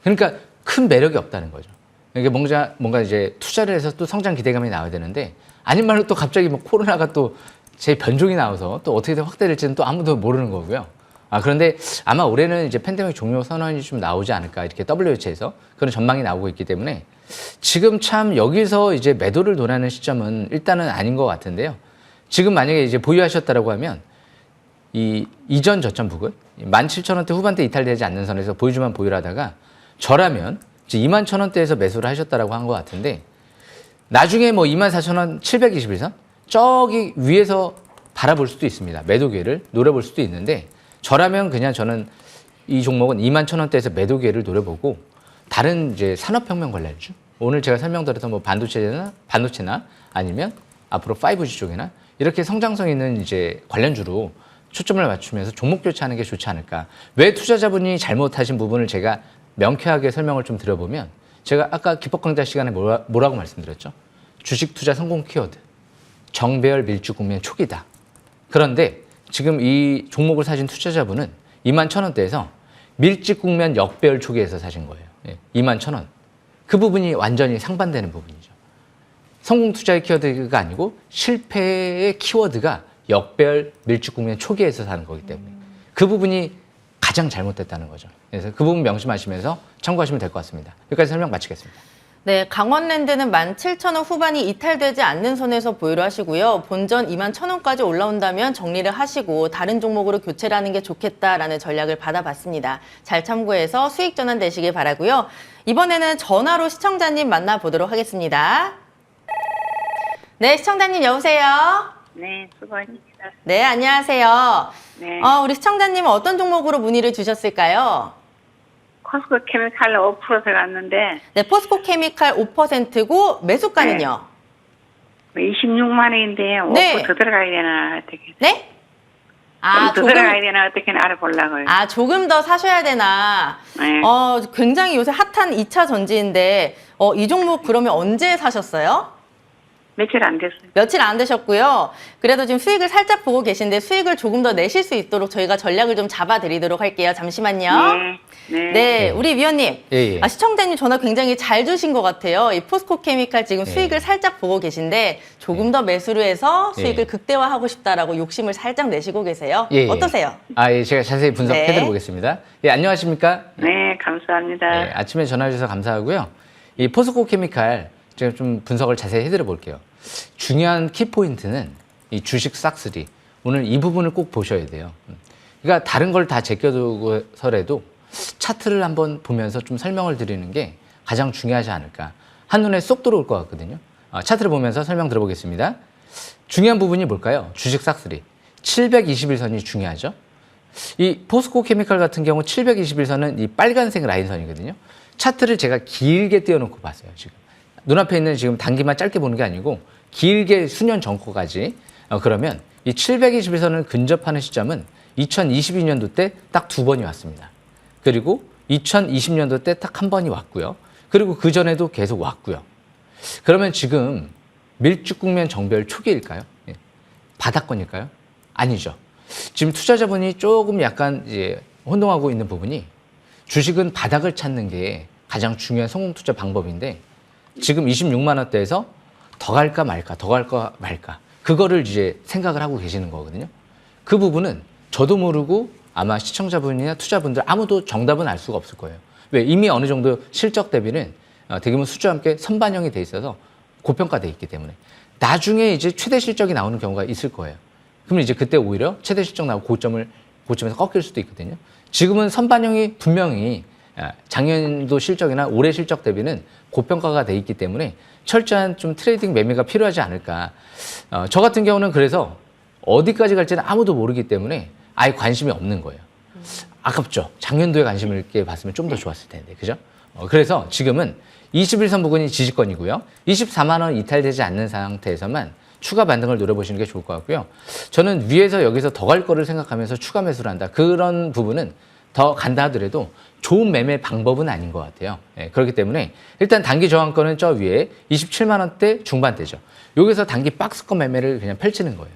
그러니까 큰 매력이 없다는 거죠. 이게 뭔가 이제 투자를 해서 또 성장 기대감이 나와야 되는데 아닌 말로 또 갑자기 뭐 코로나가 또 제 변종이 나와서 또 어떻게 확대될지는 또 아무도 모르는 거고요. 그런데 아마 올해는 이제 팬데믹 종료 선언이 좀 나오지 않을까 이렇게 WHO에서 그런 전망이 나오고 있기 때문에 지금 참 여기서 이제 매도를 논하는 시점은 일단은 아닌 것 같은데요. 지금 만약에 이제 보유하셨다라고 하면 이 이전 저점 부근 17,000원대 후반대 이탈되지 않는 선에서 보유주만 보유를 하다가 저라면 이제 21,000원대에서 매수를 하셨다라고 한 것 같은데 나중에 뭐 24,000원 721선 저기 위에서 바라볼 수도 있습니다. 매도 기회를 노려볼 수도 있는데 저라면 그냥 저는 이 종목은 21,000원대에서 매도 기회를 노려보고 다른 이제 산업혁명 관련주 오늘 제가 설명드렸던 뭐 반도체나 아니면 앞으로 5G 쪽이나 이렇게 성장성 있는 이제 관련주로 초점을 맞추면서 종목 교체하는 게 좋지 않을까. 왜 투자자분이 잘못하신 부분을 제가 명쾌하게 설명을 좀 드려보면 제가 아까 기법 강좌 시간에 뭐라고 말씀드렸죠? 주식 투자 성공 키워드. 정배열 밀주 국면 초기다. 그런데 지금 이 종목을 사신 투자자분은 21,000원대에서 밀집 국면 역배열 초기에서 사신 거예요. 21,000원. 그 부분이 완전히 상반되는 부분이죠. 성공 투자의 키워드가 아니고 실패의 키워드가 역배열 밀집 국면 초기에서 사는 거기 때문에 그 부분이 가장 잘못됐다는 거죠. 그래서 그 부분 명심하시면서 참고하시면 될 것 같습니다. 여기까지 설명 마치겠습니다. 네, 강원랜드는 17,000원 후반이 이탈되지 않는 선에서 보유를 하시고요. 본전 21,000원까지 올라온다면 정리를 하시고 다른 종목으로 교체를 하는 게 좋겠다라는 전략을 받아봤습니다. 잘 참고해서 수익 전환 되시길 바라고요. 이번에는 전화로 시청자님 만나보도록 하겠습니다. 네, 시청자님 여보세요? 네, 수고하십니다. 네, 안녕하세요. 네. 우리 시청자님은 어떤 종목으로 문의를 주셨을까요? 코스코 케미칼 5% 들어갔는데 네, 포스코 케미칼 5%고 매수가는요? 26만 원인데 5% 네. 더 들어가야 되나 어떻게? 네? 더 들어가야 되나 어떻게 알아보려고요. 조금 더 사셔야 되나. 네. 굉장히 요새 핫한 2차 전지인데, 이 종목 그러면 언제 사셨어요? 며칠 안 됐어요. 며칠 안 되셨고요. 그래도 지금 수익을 살짝 보고 계신데 수익을 조금 더 내실 수 있도록 저희가 전략을 좀 잡아드리도록 할게요. 잠시만요. 네. 네, 우리 위원님. 예. 시청자님 전화 굉장히 잘 주신 것 같아요. 이 포스코 케미칼 지금 수익을 살짝 보고 계신데 조금 더 매수를 해서 수익을 극대화하고 싶다라고 욕심을 살짝 내시고 계세요. 어떠세요? 제가 자세히 분석해드려 보겠습니다. 안녕하십니까? 네, 감사합니다. 아침에 전화 주셔서 감사하고요. 이 포스코 케미칼 제가 좀 분석을 자세히 해드려 볼게요. 중요한 키포인트는 이 주식 싹쓸이. 오늘 이 부분을 꼭 보셔야 돼요. 그러니까 다른 걸 다 제껴두고서라도 차트를 한번 보면서 좀 설명을 드리는 게 가장 중요하지 않을까. 한눈에 쏙 들어올 것 같거든요. 차트를 보면서 설명 들어보겠습니다. 중요한 부분이 뭘까요? 주식 싹쓸이. 721선이 중요하죠. 이 포스코 케미칼 같은 경우 721선은 이 빨간색 라인선이거든요. 차트를 제가 길게 띄워놓고 봤어요, 지금. 눈앞에 있는 지금 단기만 짧게 보는 게 아니고 길게 수년 전코까지. 그러면 이 721선을 근접하는 시점은 2022년도 때 딱 2번이 왔습니다. 그리고 2020년도 때 딱 1번이 왔고요. 그리고 그 전에도 계속 왔고요. 그러면 지금 밀집국면 정별 초기일까요? 예. 바닥권일까요? 아니죠. 지금 투자자분이 조금 약간 이제 혼동하고 있는 부분이 주식은 바닥을 찾는 게 가장 중요한 성공 투자 방법인데 지금 26만 원대에서 더 갈까 말까, 더 갈까 말까 그거를 이제 생각을 하고 계시는 거거든요. 그 부분은 저도 모르고 아마 시청자분이나 투자분들 아무도 정답은 알 수가 없을 거예요. 왜? 이미 어느 정도 실적 대비는 대규모 수주와 함께 선반영이 돼 있어서 고평가돼 있기 때문에 나중에 이제 최대 실적이 나오는 경우가 있을 거예요. 그러면 이제 그때 오히려 최대 실적 나오고 고점에서 꺾일 수도 있거든요. 지금은 선반영이 분명히 작년도 실적이나 올해 실적 대비는 고평가가 돼 있기 때문에 철저한 좀 트레이딩 매매가 필요하지 않을까. 저 같은 경우는 그래서 어디까지 갈지는 아무도 모르기 때문에 아예 관심이 없는 거예요. 아깝죠. 작년도에 관심을 있게 봤으면 좀 더 좋았을 텐데, 그죠? 그래서 지금은 21선 부근이 지지권이고요. 24만 원 이탈되지 않는 상태에서만 추가 반등을 노려보시는 게 좋을 것 같고요. 저는 위에서 여기서 더 갈 거를 생각하면서 추가 매수를 한다. 그런 부분은 더 간다 하더라도 좋은 매매 방법은 아닌 것 같아요. 네, 그렇기 때문에 일단 단기 저항권은 저 위에 27만 원대 중반대죠. 여기서 단기 박스권 매매를 그냥 펼치는 거예요.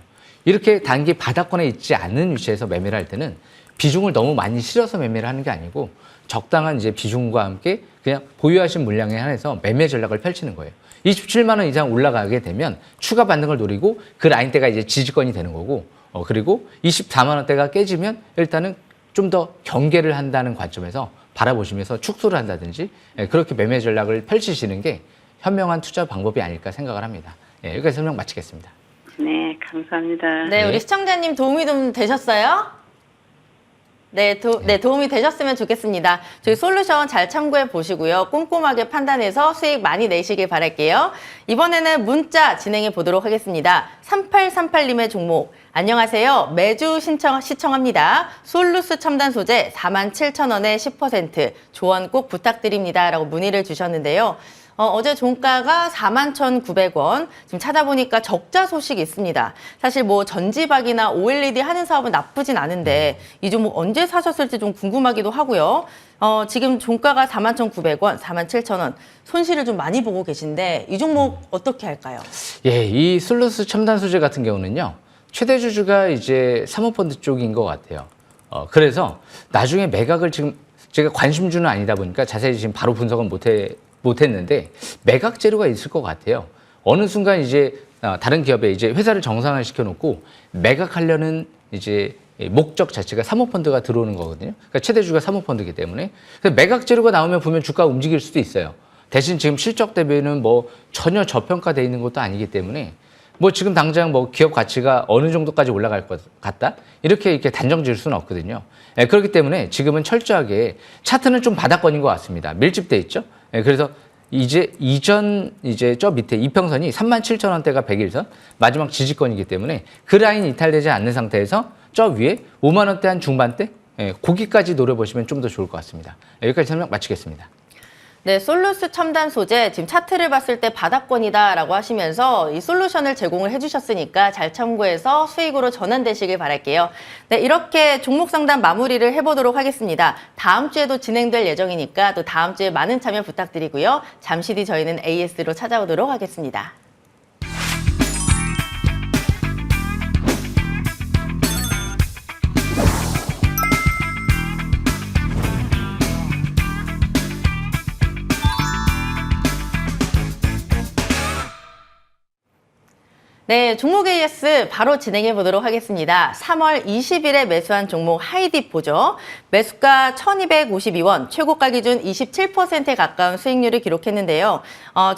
이렇게 단기 바닥권에 있지 않는 위치에서 매매를 할 때는 비중을 너무 많이 실어서 매매를 하는 게 아니고 적당한 이제 비중과 함께 그냥 보유하신 물량에 한해서 매매 전략을 펼치는 거예요. 27만 원 이상 올라가게 되면 추가 반등을 노리고 그 라인대가 이제 지지권이 되는 거고 그리고 24만 원대가 깨지면 일단은 좀 더 경계를 한다는 관점에서 바라보시면서 축소를 한다든지 그렇게 매매 전략을 펼치시는 게 현명한 투자 방법이 아닐까 생각을 합니다. 여기까지 설명 마치겠습니다. 네, 감사합니다. 네, 우리 시청자님 도움이 좀 되셨어요? 네, 도움이 되셨으면 좋겠습니다. 저희 솔루션 잘 참고해 보시고요. 꼼꼼하게 판단해서 수익 많이 내시길 바랄게요. 이번에는 문자 진행해 보도록 하겠습니다. 3838님의 종목. 안녕하세요. 매주 시청합니다. 솔루스 첨단 소재 47,000원에 10% 조언 꼭 부탁드립니다. 라고 문의를 주셨는데요. 어제 종가가 41,900원. 지금 찾아보니까 적자 소식이 있습니다. 사실 뭐 전지박이나 OLED 하는 사업은 나쁘진 않은데 이 종목 언제 사셨을지 좀 궁금하기도 하고요. 지금 종가가 41,900원, 47,000원. 손실을 좀 많이 보고 계신데 이 종목 어떻게 할까요? 예, 이 솔루스 첨단 소재 같은 경우는요. 최대 주주가 이제 사모펀드 쪽인 것 같아요. 그래서 나중에 매각을 지금 제가 관심주는 아니다 보니까 자세히 지금 바로 분석은 못했는데 매각 재료가 있을 것 같아요. 어느 순간 이제 다른 기업에 이제 회사를 정상화 시켜놓고 매각하려는 이제 목적 자체가 사모펀드가 들어오는 거거든요. 그러니까 최대주가 사모펀드이기 때문에 그래서 매각 재료가 나오면 보면 주가가 움직일 수도 있어요. 대신 지금 실적 대비는 뭐 전혀 저평가돼 있는 것도 아니기 때문에 뭐 지금 당장 뭐 기업 가치가 어느 정도까지 올라갈 것 같다 이렇게 단정 지을 수는 없거든요. 그렇기 때문에 지금은 철저하게 차트는 좀 바닥권인 것 같습니다. 밀집돼 있죠. 그래서 이제 저 밑에 이평선이 37,000원대가 100일선 마지막 지지권이기 때문에 그 라인 이탈되지 않는 상태에서 저 위에 5만 원대 한 중반대 고기까지 노려보시면 좀 더 좋을 것 같습니다. 여기까지 설명 마치겠습니다. 네, 솔루스 첨단 소재 지금 차트를 봤을 때 바닥권이다라고 하시면서 이 솔루션을 제공을 해주셨으니까 잘 참고해서 수익으로 전환되시길 바랄게요. 네, 이렇게 종목 상담 마무리를 해보도록 하겠습니다. 다음 주에도 진행될 예정이니까 또 다음 주에 많은 참여 부탁드리고요. 잠시 뒤 저희는 AS로 찾아오도록 하겠습니다. 네, 종목 AS 바로 진행해 보도록 하겠습니다. 3월 20일에 매수한 종목 하이딥 보죠. 매수가 1,252원, 최고가 기준 27%에 가까운 수익률을 기록했는데요.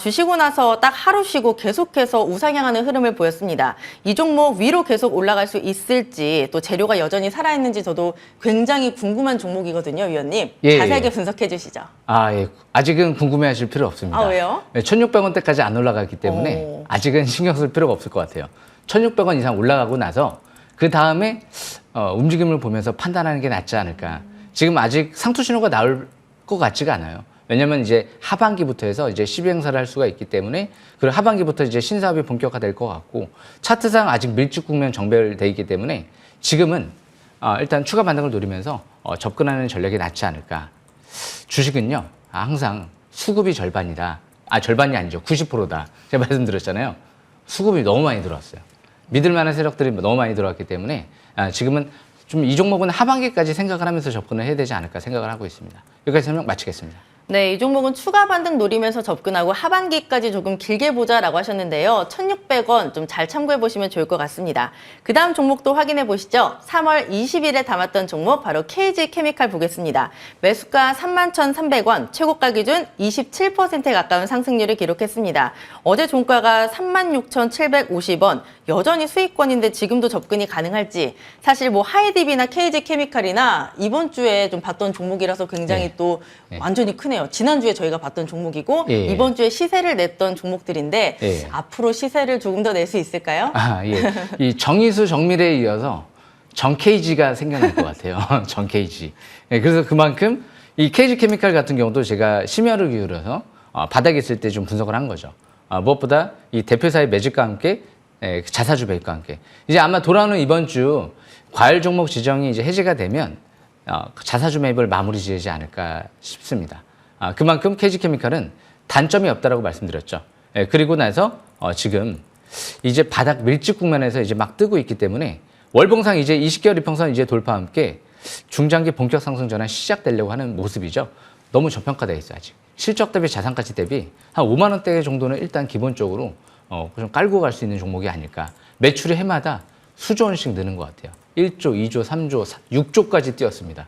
주시고 나서 딱 하루 쉬고 계속해서 우상향하는 흐름을 보였습니다. 이 종목 위로 계속 올라갈 수 있을지 또 재료가 여전히 살아있는지 저도 굉장히 궁금한 종목이거든요, 위원님. 예, 자세하게 예. 분석해 주시죠. 예. 아직은 궁금해하실 필요 없습니다. 아, 왜요? 1,600원대까지 안 올라가기 때문에 오. 아직은 신경 쓸 필요가 없을 것 같아요. 1,600원 이상 올라가고 나서 그 다음에 움직임을 보면서 판단하는 게 낫지 않을까. 지금 아직 상투 신호가 나올 것 같지가 않아요. 왜냐면 이제 하반기부터 해서 이제 시비 행사를 할 수가 있기 때문에 그리고 하반기부터 이제 신사업이 본격화될 것 같고 차트상 아직 밀집 국면 정배돼 있기 때문에 지금은 일단 추가 반등을 노리면서 접근하는 전략이 낫지 않을까. 주식은요 항상 수급이 절반이다. 절반이 아니죠. 90%다. 제가 말씀드렸잖아요. 수급이 너무 많이 들어왔어요. 믿을 만한 세력들이 너무 많이 들어왔기 때문에 지금은 좀 이 종목은 하반기까지 생각을 하면서 접근을 해야 되지 않을까 생각을 하고 있습니다. 여기까지 설명 마치겠습니다. 네, 이 종목은 추가 반등 노리면서 접근하고 하반기까지 조금 길게 보자라고 하셨는데요. 1,600원 좀 잘 참고해 보시면 좋을 것 같습니다. 그 다음 종목도 확인해 보시죠. 3월 20일에 담았던 종목 바로 KG케미칼 보겠습니다. 매수가 31,300원, 최고가 기준 27%에 가까운 상승률을 기록했습니다. 어제 종가가 36,750원, 여전히 수익권인데 지금도 접근이 가능할지 사실 뭐 하이딥이나 KG케미칼이나 이번 주에 좀 봤던 종목이라서 굉장히 네. 또 네. 완전히 크네요. 지난주에 저희가 봤던 종목이고 예. 이번 주에 시세를 냈던 종목들인데 예. 앞으로 시세를 조금 더 낼 수 있을까요? 예. 이 정의수 정밀에 이어서 정 KG가 생겨날 것 같아요. 정 KG. 예, 그래서 그만큼 이 KG 케미칼 같은 경우도 제가 심혈을 기울여서 바닥에 있을 때 좀 분석을 한 거죠. 무엇보다 이 대표사의 매집과 함께 자사주 매입과 함께 이제 아마 돌아오는 이번 주 과열 종목 지정이 이제 해제가 되면 자사주 매입을 마무리 지으지 않을까 싶습니다. 그만큼 KG케미칼은 단점이 없다라고 말씀드렸죠. 그리고 나서 지금 이제 바닥 밀집 국면에서 이제 막 뜨고 있기 때문에 월봉상 이제 20개월 이평선 이제 돌파와 함께 중장기 본격 상승 전환 시작되려고 하는 모습이죠. 너무 저평가되어 있어요, 아직. 실적 대비 자산 가치 대비 한 5만 원대 정도는 일단 기본적으로 좀 깔고 갈 수 있는 종목이 아닐까. 매출이 해마다 수조 원씩 느는 것 같아요. 1조, 2조, 3조, 6조까지 뛰었습니다.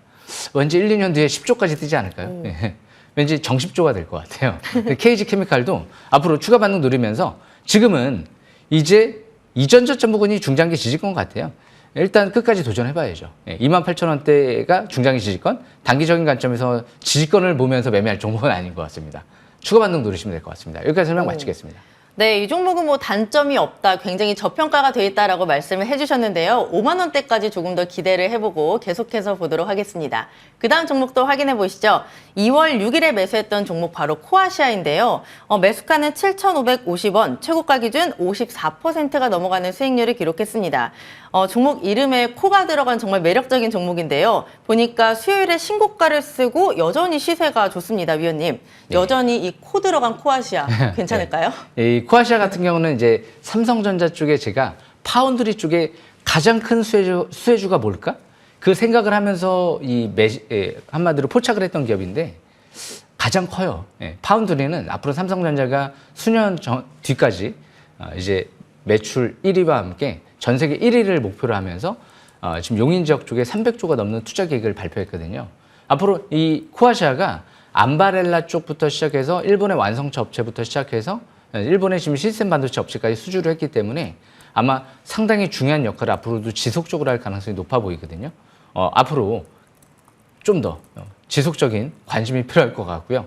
왠지 1, 2년 뒤에 10조까지 뛰지 않을까요? 네. 왠지 정십조가 될 것 같아요. KG케미칼도 앞으로 추가 반등 누리면서 지금은 이제 이전 저점 부근이 중장기 지지권 같아요. 일단 끝까지 도전해봐야죠. 28,000원대가 중장기 지지권, 단기적인 관점에서 지지권을 보면서 매매할 종목은 아닌 것 같습니다. 추가 반등 누리시면 될 것 같습니다. 여기까지 설명 마치겠습니다. 네, 이 종목은 뭐 단점이 없다, 굉장히 저평가가 돼 있다라고 말씀을 해주셨는데요. 5만 원대까지 조금 더 기대를 해보고 계속해서 보도록 하겠습니다. 그 다음 종목도 확인해 보시죠. 2월 6일에 매수했던 종목 바로 코아시아인데요. 매수가는 7,550원, 최고가 기준 54%가 넘어가는 수익률을 기록했습니다. 종목 이름에 코가 들어간 정말 매력적인 종목인데요. 보니까 수요일에 신고가를 쓰고 여전히 시세가 좋습니다, 위원님. 여전히 이 코 들어간 코아시아 괜찮을까요? 이 코아시아 같은 경우는 이제 삼성전자 쪽에 제가 파운드리 쪽에 가장 큰 수혜주가 뭘까? 그 생각을 하면서 한마디로 포착을 했던 기업인데 가장 커요. 파운드리는 앞으로 삼성전자가 수년 뒤까지 이제 매출 1위와 함께 전 세계 1위를 목표로 하면서 지금 용인 지역 쪽에 300조가 넘는 투자 계획을 발표했거든요. 앞으로 이 코아시아가 암바렐라 쪽부터 시작해서 일본의 완성차 업체부터 시작해서 일본의 지금 시스템 반도체 업체까지 수주를 했기 때문에 아마 상당히 중요한 역할을 앞으로도 지속적으로 할 가능성이 높아 보이거든요. 앞으로 좀 더 지속적인 관심이 필요할 것 같고요.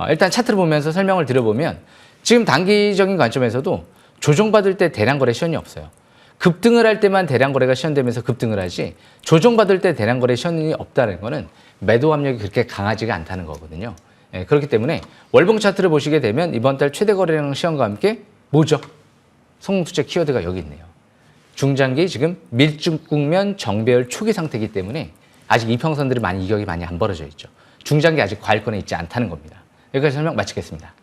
일단 차트를 보면서 설명을 드려보면 지금 단기적인 관점에서도 조정받을 때 대량 거래 시연이 없어요. 급등을 할 때만 대량 거래가 시연되면서 급등을 하지 조정받을 때 대량 거래 시연이 없다는 거는 매도 압력이 그렇게 강하지가 않다는 거거든요. 그렇기 때문에 월봉 차트를 보시게 되면 이번 달 최대 거래량 시연과 함께 뭐죠? 성공투자 키워드가 여기 있네요. 중장기 지금 밀집 국면 정배열 초기 상태이기 때문에 아직 이평선들이 이격이 많이 안 벌어져 있죠. 중장기 아직 과열권에 있지 않다는 겁니다. 여기까지 설명 마치겠습니다.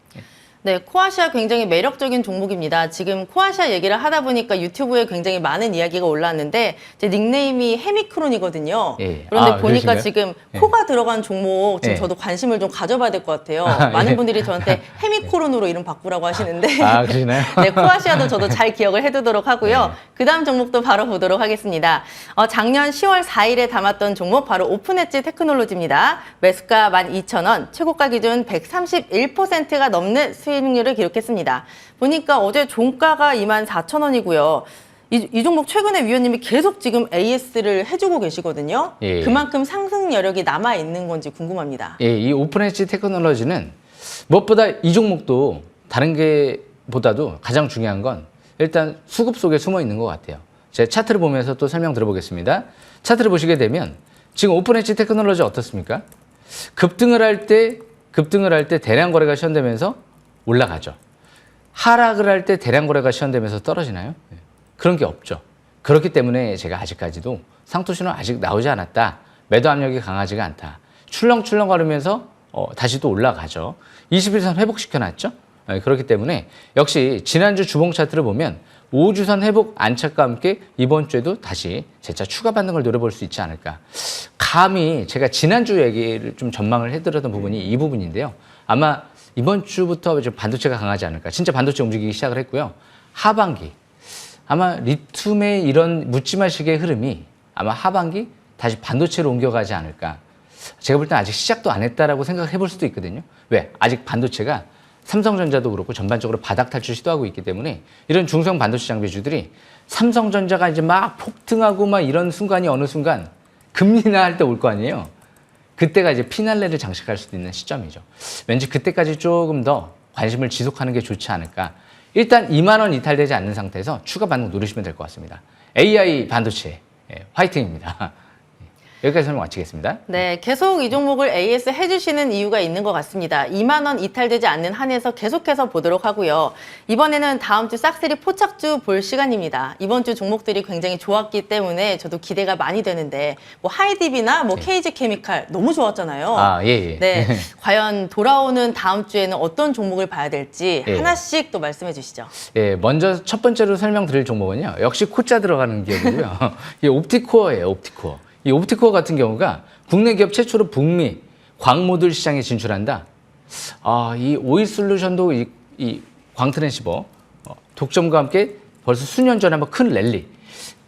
네, 코아시아 굉장히 매력적인 종목입니다. 지금 코아시아 얘기를 하다 보니까 유튜브에 굉장히 많은 이야기가 올라왔는데 제 닉네임이 헤미크론이거든요. 예. 그런데 아, 보니까 그러신가요? 지금 예. 코가 들어간 종목 지금 예. 저도 관심을 좀 가져봐야 될 것 같아요. 아, 많은 예. 분들이 저한테 헤미코론으로 이름 바꾸라고 하시는데 아, 그러시나요? 네, 코아시아도 저도 잘 기억을 해두도록 하고요. 네. 그 다음 종목도 바로 보도록 하겠습니다. 작년 10월 4일에 담았던 종목 바로 오픈엣지 테크놀로지입니다. 매수가 12,000원, 최고가 기준 131%가 넘는 수익률을 기록했습니다. 보니까 어제 종가가 24,000원이고요. 이 종목 최근에 위원님이 계속 지금 AS를 해주고 계시거든요. 예. 그만큼 상승 여력이 남아있는 건지 궁금합니다. 예, 이 오픈엣지 테크놀로지는 무엇보다 이 종목도 다른 게 보다도 가장 중요한 건 일단 수급 속에 숨어 있는 것 같아요. 제 차트를 보면서 또 설명 들어보겠습니다. 차트를 보시게 되면 지금 오픈엣지 테크놀로지 어떻습니까? 급등을 할 때 대량 거래가 시현되면서 올라가죠. 하락을 할 때 대량 거래가 시현되면서 떨어지나요? 그런 게 없죠. 그렇기 때문에 제가 아직까지도 상토 신호 아직 나오지 않았다. 매도 압력이 강하지가 않다. 출렁출렁 거리면서 다시 또 올라가죠. 21선 회복시켜놨죠. 그렇기 때문에 역시 지난주 주봉 차트를 보면 5주선 회복 안착과 함께 이번 주에도 다시 재차 추가 반등을 노려볼 수 있지 않을까. 감히 제가 지난주 얘기를 좀 전망을 해드렸던 부분이 이 부분인데요. 아마 이번 주부터 반도체가 강하지 않을까. 진짜 반도체 움직이기 시작을 했고요. 하반기 아마 리튬의 이런 묻지마식의 흐름이 아마 하반기 다시 반도체로 옮겨가지 않을까. 제가 볼 땐 아직 시작도 안 했다라고 생각해 볼 수도 있거든요. 왜? 아직 반도체가 삼성전자도 그렇고 전반적으로 바닥 탈출 시도하고 있기 때문에 이런 중성 반도체 장비주들이 삼성전자가 이제 막 폭등하고 막 이런 순간이 어느 순간 금리나 할 때 올 거 아니에요. 그때가 이제 피날레를 장식할 수도 있는 시점이죠. 왠지 그때까지 조금 더 관심을 지속하는 게 좋지 않을까. 일단 2만 원 이탈되지 않는 상태에서 추가 반등 누르시면 될 것 같습니다. AI 반도체 화이팅입니다. 여기까지 설명 마치겠습니다. 네, 계속 이 종목을 AS 해주시는 이유가 있는 것 같습니다. 2만 원 이탈되지 않는 한에서 계속해서 보도록 하고요. 이번에는 다음 주 싹쓸이 포착주 볼 시간입니다. 이번 주 종목들이 굉장히 좋았기 때문에 저도 기대가 많이 되는데 뭐 하이디비나 뭐 KG 케미칼 너무 좋았잖아요. 아, 예. 네, 과연 돌아오는 다음 주에는 어떤 종목을 봐야 될지 예. 하나씩 또 말씀해 주시죠. 예, 먼저 첫 번째로 설명드릴 종목은요. 역시 코자 들어가는 기업이고요. 이게 옵티코어예요, 옵티코어. 이 옵티코어 같은 경우가 국내 기업 최초로 북미 광모듈 시장에 진출한다. 이 오일 솔루션도 이 광트랜시버 독점과 함께 벌써 수년 전에 한번 큰 랠리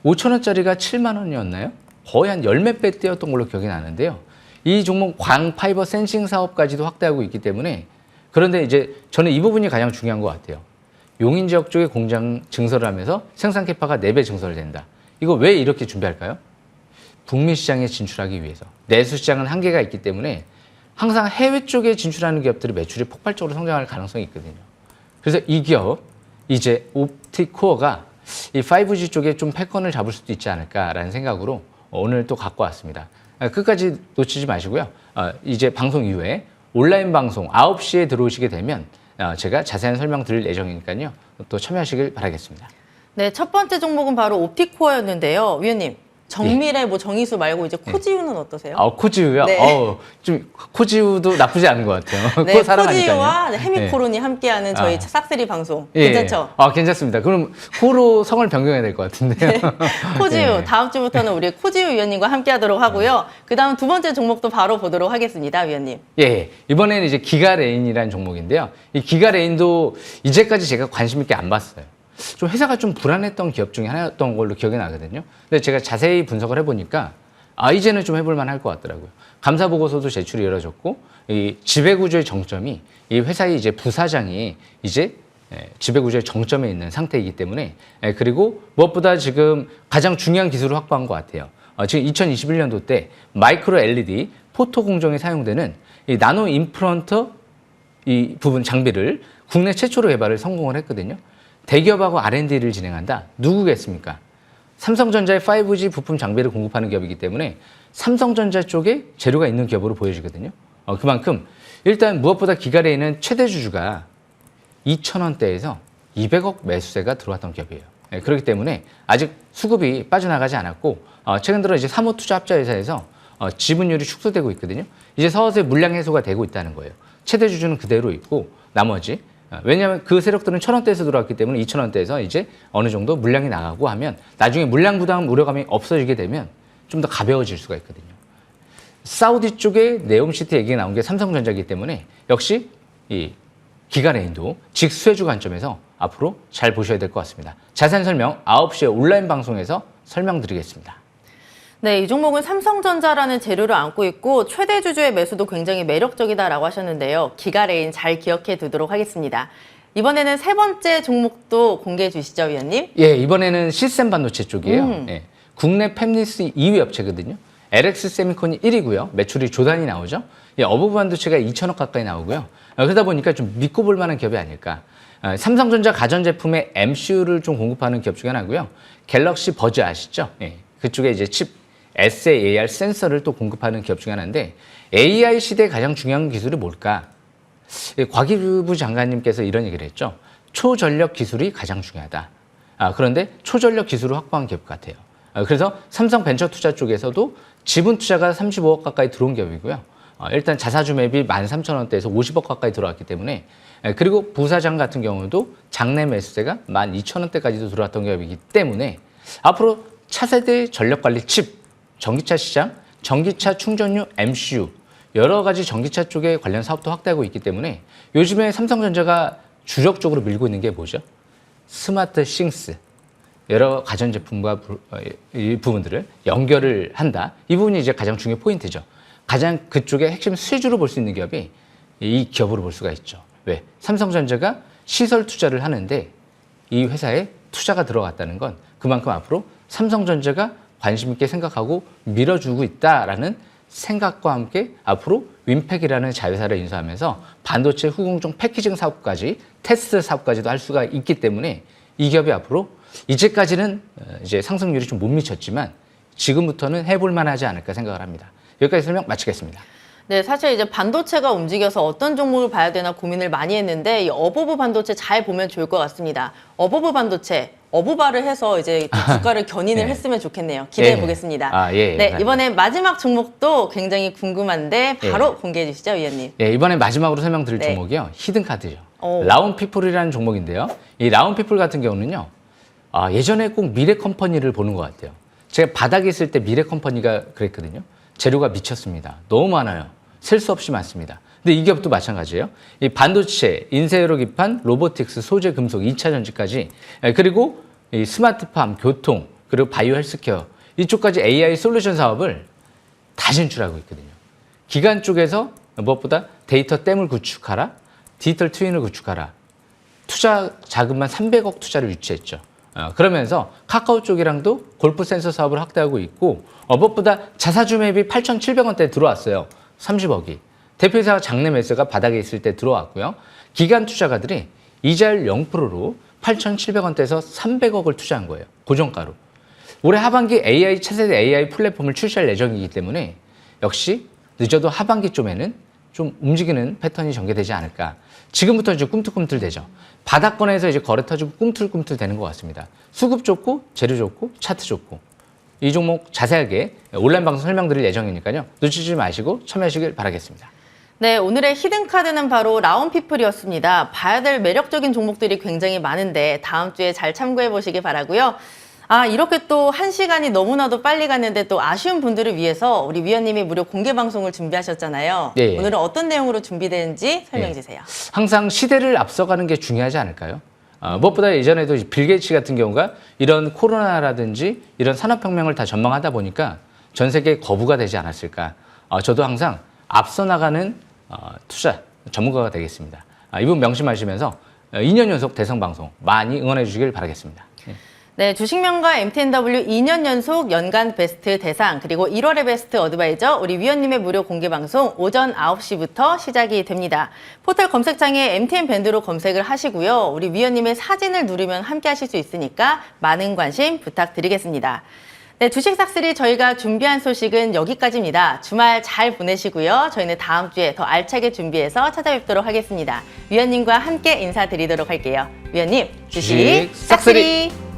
5,000원짜리가 7만 원이었나요? 거의 한 열 몇 배 뛰었던 걸로 기억이 나는데요. 이 종목 광파이버 센싱 사업까지도 확대하고 있기 때문에 그런데 이제 저는 이 부분이 가장 중요한 것 같아요. 용인 지역 쪽에 공장 증설을 하면서 생산 캐파가 4배 증설된다. 이거 왜 이렇게 준비할까요? 북미 시장에 진출하기 위해서. 내수 시장은 한계가 있기 때문에 항상 해외 쪽에 진출하는 기업들이 매출이 폭발적으로 성장할 가능성이 있거든요. 그래서 이 기업, 이제 옵티코어가 이 5G 쪽에 좀 패권을 잡을 수도 있지 않을까라는 생각으로 오늘 또 갖고 왔습니다. 끝까지 놓치지 마시고요. 이제 방송 이후에 온라인 방송 9시에 들어오시게 되면 제가 자세한 설명 드릴 예정이니까요. 또 참여하시길 바라겠습니다. 네, 첫 번째 종목은 바로 옵티코어였는데요. 위원님. 정밀의 뭐 정의수 말고 이제 코지우는 어떠세요? 코지우요? 네. 좀 코지우도 나쁘지 않은 것 같아요. 네, 코 사랑하니까요. 코지우와 헤미코론이 함께하는 저희 싹쓸이 방송 괜찮죠? 괜찮습니다. 그럼 코로 성을 변경해야 될 것 같은데요. 네. 코지우 네. 다음 주부터는 우리 코지우 위원님과 함께하도록 하고요. 그 다음 두 번째 종목도 바로 보도록 하겠습니다, 위원님. 예, 이번에는 이제 기가레인이라는 종목인데요. 이 기가레인도 이제까지 제가 관심 있게 안 봤어요. 좀 회사가 좀 불안했던 기업 중에 하나였던 걸로 기억이 나거든요. 근데 제가 자세히 분석을 해보니까 이제는 좀 해볼 만할 것 같더라고요. 감사 보고서도 제출이 이루어졌고 이 지배구조의 정점이 이 회사의 이제 부사장이 이제 지배구조의 정점에 있는 상태이기 때문에 그리고 무엇보다 지금 가장 중요한 기술을 확보한 것 같아요. 지금 2021년도 때 마이크로 LED 포토 공정에 사용되는 이 나노 임플란트 이 부분 장비를 국내 최초로 개발을 성공을 했거든요. 대기업하고 R&D를 진행한다. 누구겠습니까? 삼성전자의 5G 부품 장비를 공급하는 기업이기 때문에 삼성전자 쪽에 재료가 있는 기업으로 보여지거든요. 그만큼 일단 무엇보다 기가레인은 최대 주주가 2,000원대에서 200억 매수세가 들어왔던 기업이에요. 그렇기 때문에 아직 수급이 빠져나가지 않았고 최근 들어 이제 사모투자합자회사에서 지분율이 축소되고 있거든요. 이제 서서히 물량 해소가 되고 있다는 거예요. 최대 주주는 그대로 있고 나머지 왜냐하면 그 세력들은 1,000원대에서 들어왔기 때문에 2,000원대에서 이제 어느 정도 물량이 나가고 하면 나중에 물량 부담 우려감이 없어지게 되면 좀 더 가벼워질 수가 있거든요. 사우디 쪽에 네옴시티 얘기가 나온 게 삼성전자이기 때문에 역시 이 기가레인도 직수혜주 관점에서 앞으로 잘 보셔야 될 것 같습니다. 자세한 설명 9시에 온라인 방송에서 설명드리겠습니다. 네, 이 종목은 삼성전자라는 재료를 안고 있고 최대 주주의 매수도 굉장히 매력적이다라고 하셨는데요. 기가레인 잘 기억해 두도록 하겠습니다. 이번에는 세 번째 종목도 공개해 주시죠, 위원님. 예, 이번에는 시스템 반도체 쪽이에요. 예, 국내 팹리스 2위 업체거든요. LX 세미콘이 1위고요. 매출이 조단이 나오죠. 예, 어부부 반도체가 2천억 가까이 나오고요. 그러다 보니까 좀 믿고 볼 만한 기업이 아닐까. 삼성전자 가전제품의 MCU를 좀 공급하는 기업 중에 하나고요. 갤럭시 버즈 아시죠? 예, 그쪽에 이제 칩 SAR 센서를 또 공급하는 기업 중에 하나인데 AI 시대에 가장 중요한 기술이 뭘까? 과기부 장관님께서 이런 얘기를 했죠. 초전력 기술이 가장 중요하다. 그런데 초전력 기술을 확보한 기업 같아요. 그래서 삼성 벤처 투자 쪽에서도 지분 투자가 35억 가까이 들어온 기업이고요. 일단 자사주 맵이 13,000원대에서 50억 가까이 들어왔기 때문에 그리고 부사장 같은 경우도 장내 매수세가 12,000원대까지도 들어왔던 기업이기 때문에 앞으로 차세대 전력관리 칩, 전기차 시장, 전기차 충전유 MCU 여러 가지 전기차 쪽에 관련 사업도 확대하고 있기 때문에 요즘에 삼성전자가 주력적으로 밀고 있는 게 뭐죠? 스마트 싱스. 여러 가전제품과 이 부분들을 연결을 한다. 이 부분이 이제 가장 중요한 포인트죠. 가장 그쪽에 핵심 수혜주로 볼 수 있는 기업이 이 기업으로 볼 수가 있죠. 왜? 삼성전자가 시설 투자를 하는데 이 회사에 투자가 들어갔다는 건 그만큼 앞으로 삼성전자가 관심 있게 생각하고 밀어주고 있다라는 생각과 함께 앞으로 윈팩이라는 자회사를 인수하면서 반도체 후공정 패키징 사업까지 테스트 사업까지도 할 수가 있기 때문에 이 기업이 앞으로 이제까지는 이제 상승률이 좀 못 미쳤지만 지금부터는 해볼 만하지 않을까 생각을 합니다. 여기까지 설명 마치겠습니다. 네, 사실 이제 반도체가 움직여서 어떤 종목을 봐야 되나 고민을 많이 했는데 이 어버브 반도체 잘 보면 좋을 것 같습니다. 어버브 반도체, 어부바를 해서 이제 주가를 견인을 네. 했으면 좋겠네요. 기대해 보겠습니다. 예, 네, 이번에 마지막 종목도 굉장히 궁금한데 바로 공개해 주시죠, 위원님. 예, 이번에 마지막으로 설명드릴 네. 종목이요. 히든카드죠. 오. 라운피플이라는 종목인데요. 이 라운피플 같은 경우는요. 예전에 꼭 미래컴퍼니를 보는 것 같아요. 제가 바닥에 있을 때 미래컴퍼니가 그랬거든요. 재료가 미쳤습니다. 너무 많아요. 셀 수 없이 많습니다. 근데 이 기업도 마찬가지예요. 이 반도체, 인쇄회로 기판, 로보틱스, 소재, 금속, 2차 전지까지 그리고 이 스마트팜, 교통, 그리고 바이오 헬스케어 이쪽까지 AI 솔루션 사업을 다 진출하고 있거든요. 기관 쪽에서 무엇보다 데이터 댐을 구축하라, 디지털 트윈을 구축하라. 투자 자금만 300억 투자를 유치했죠. 그러면서 카카오 쪽이랑도 골프 센서 사업을 확대하고 있고 무엇보다 자사주 맵이 8,700원대에 들어왔어요. 30억이. 대표이사 장내 매수가 바닥에 있을 때 들어왔고요. 기관 투자가들이 이자율 0%로 8,700원대에서 300억을 투자한 거예요. 고정가로. 올해 하반기 AI 차세대 AI 플랫폼을 출시할 예정이기 때문에 역시 늦어도 하반기 쪽에는 좀 움직이는 패턴이 전개되지 않을까. 지금부터 이제 꿈틀꿈틀 되죠. 바닥권에서 이제 거래 터지고 꿈틀꿈틀 되는 것 같습니다. 수급 좋고 재료 좋고 차트 좋고 이 종목 자세하게 온라인 방송 설명드릴 예정이니까요. 놓치지 마시고 참여하시길 바라겠습니다. 네, 오늘의 히든카드는 바로 라운피플이었습니다. 봐야 될 매력적인 종목들이 굉장히 많은데 다음 주에 잘 참고해 보시기 바라고요. 이렇게 또 1시간이 너무나도 빨리 갔는데 또 아쉬운 분들을 위해서 우리 위원님이 무료 공개 방송을 준비하셨잖아요. 예. 오늘은 어떤 내용으로 준비되는지 설명해 주세요. 항상 시대를 앞서가는 게 중요하지 않을까요? 무엇보다 예전에도 빌 게이츠 같은 경우가 이런 코로나라든지 이런 산업혁명을 다 전망하다 보니까 전 세계에 거부가 되지 않았을까. 저도 항상 앞서 나가는 투자 전문가가 되겠습니다. 이분 명심하시면서 2년 연속 대성방송 많이 응원해 주시길 바라겠습니다. 네, 주식명가 MTNW 2년 연속 연간 베스트 대상 그리고 1월의 베스트 어드바이저 우리 위원님의 무료 공개 방송 오전 9시부터 시작이 됩니다. 포털 검색창에 MTN 밴드로 검색을 하시고요. 우리 위원님의 사진을 누르면 함께 하실 수 있으니까 많은 관심 부탁드리겠습니다. 네, 주식 삭스리 저희가 준비한 소식은 여기까지입니다. 주말 잘 보내시고요. 저희는 다음 주에 더 알차게 준비해서 찾아뵙도록 하겠습니다. 위원님과 함께 인사드리도록 할게요. 위원님, 주식 삭스리!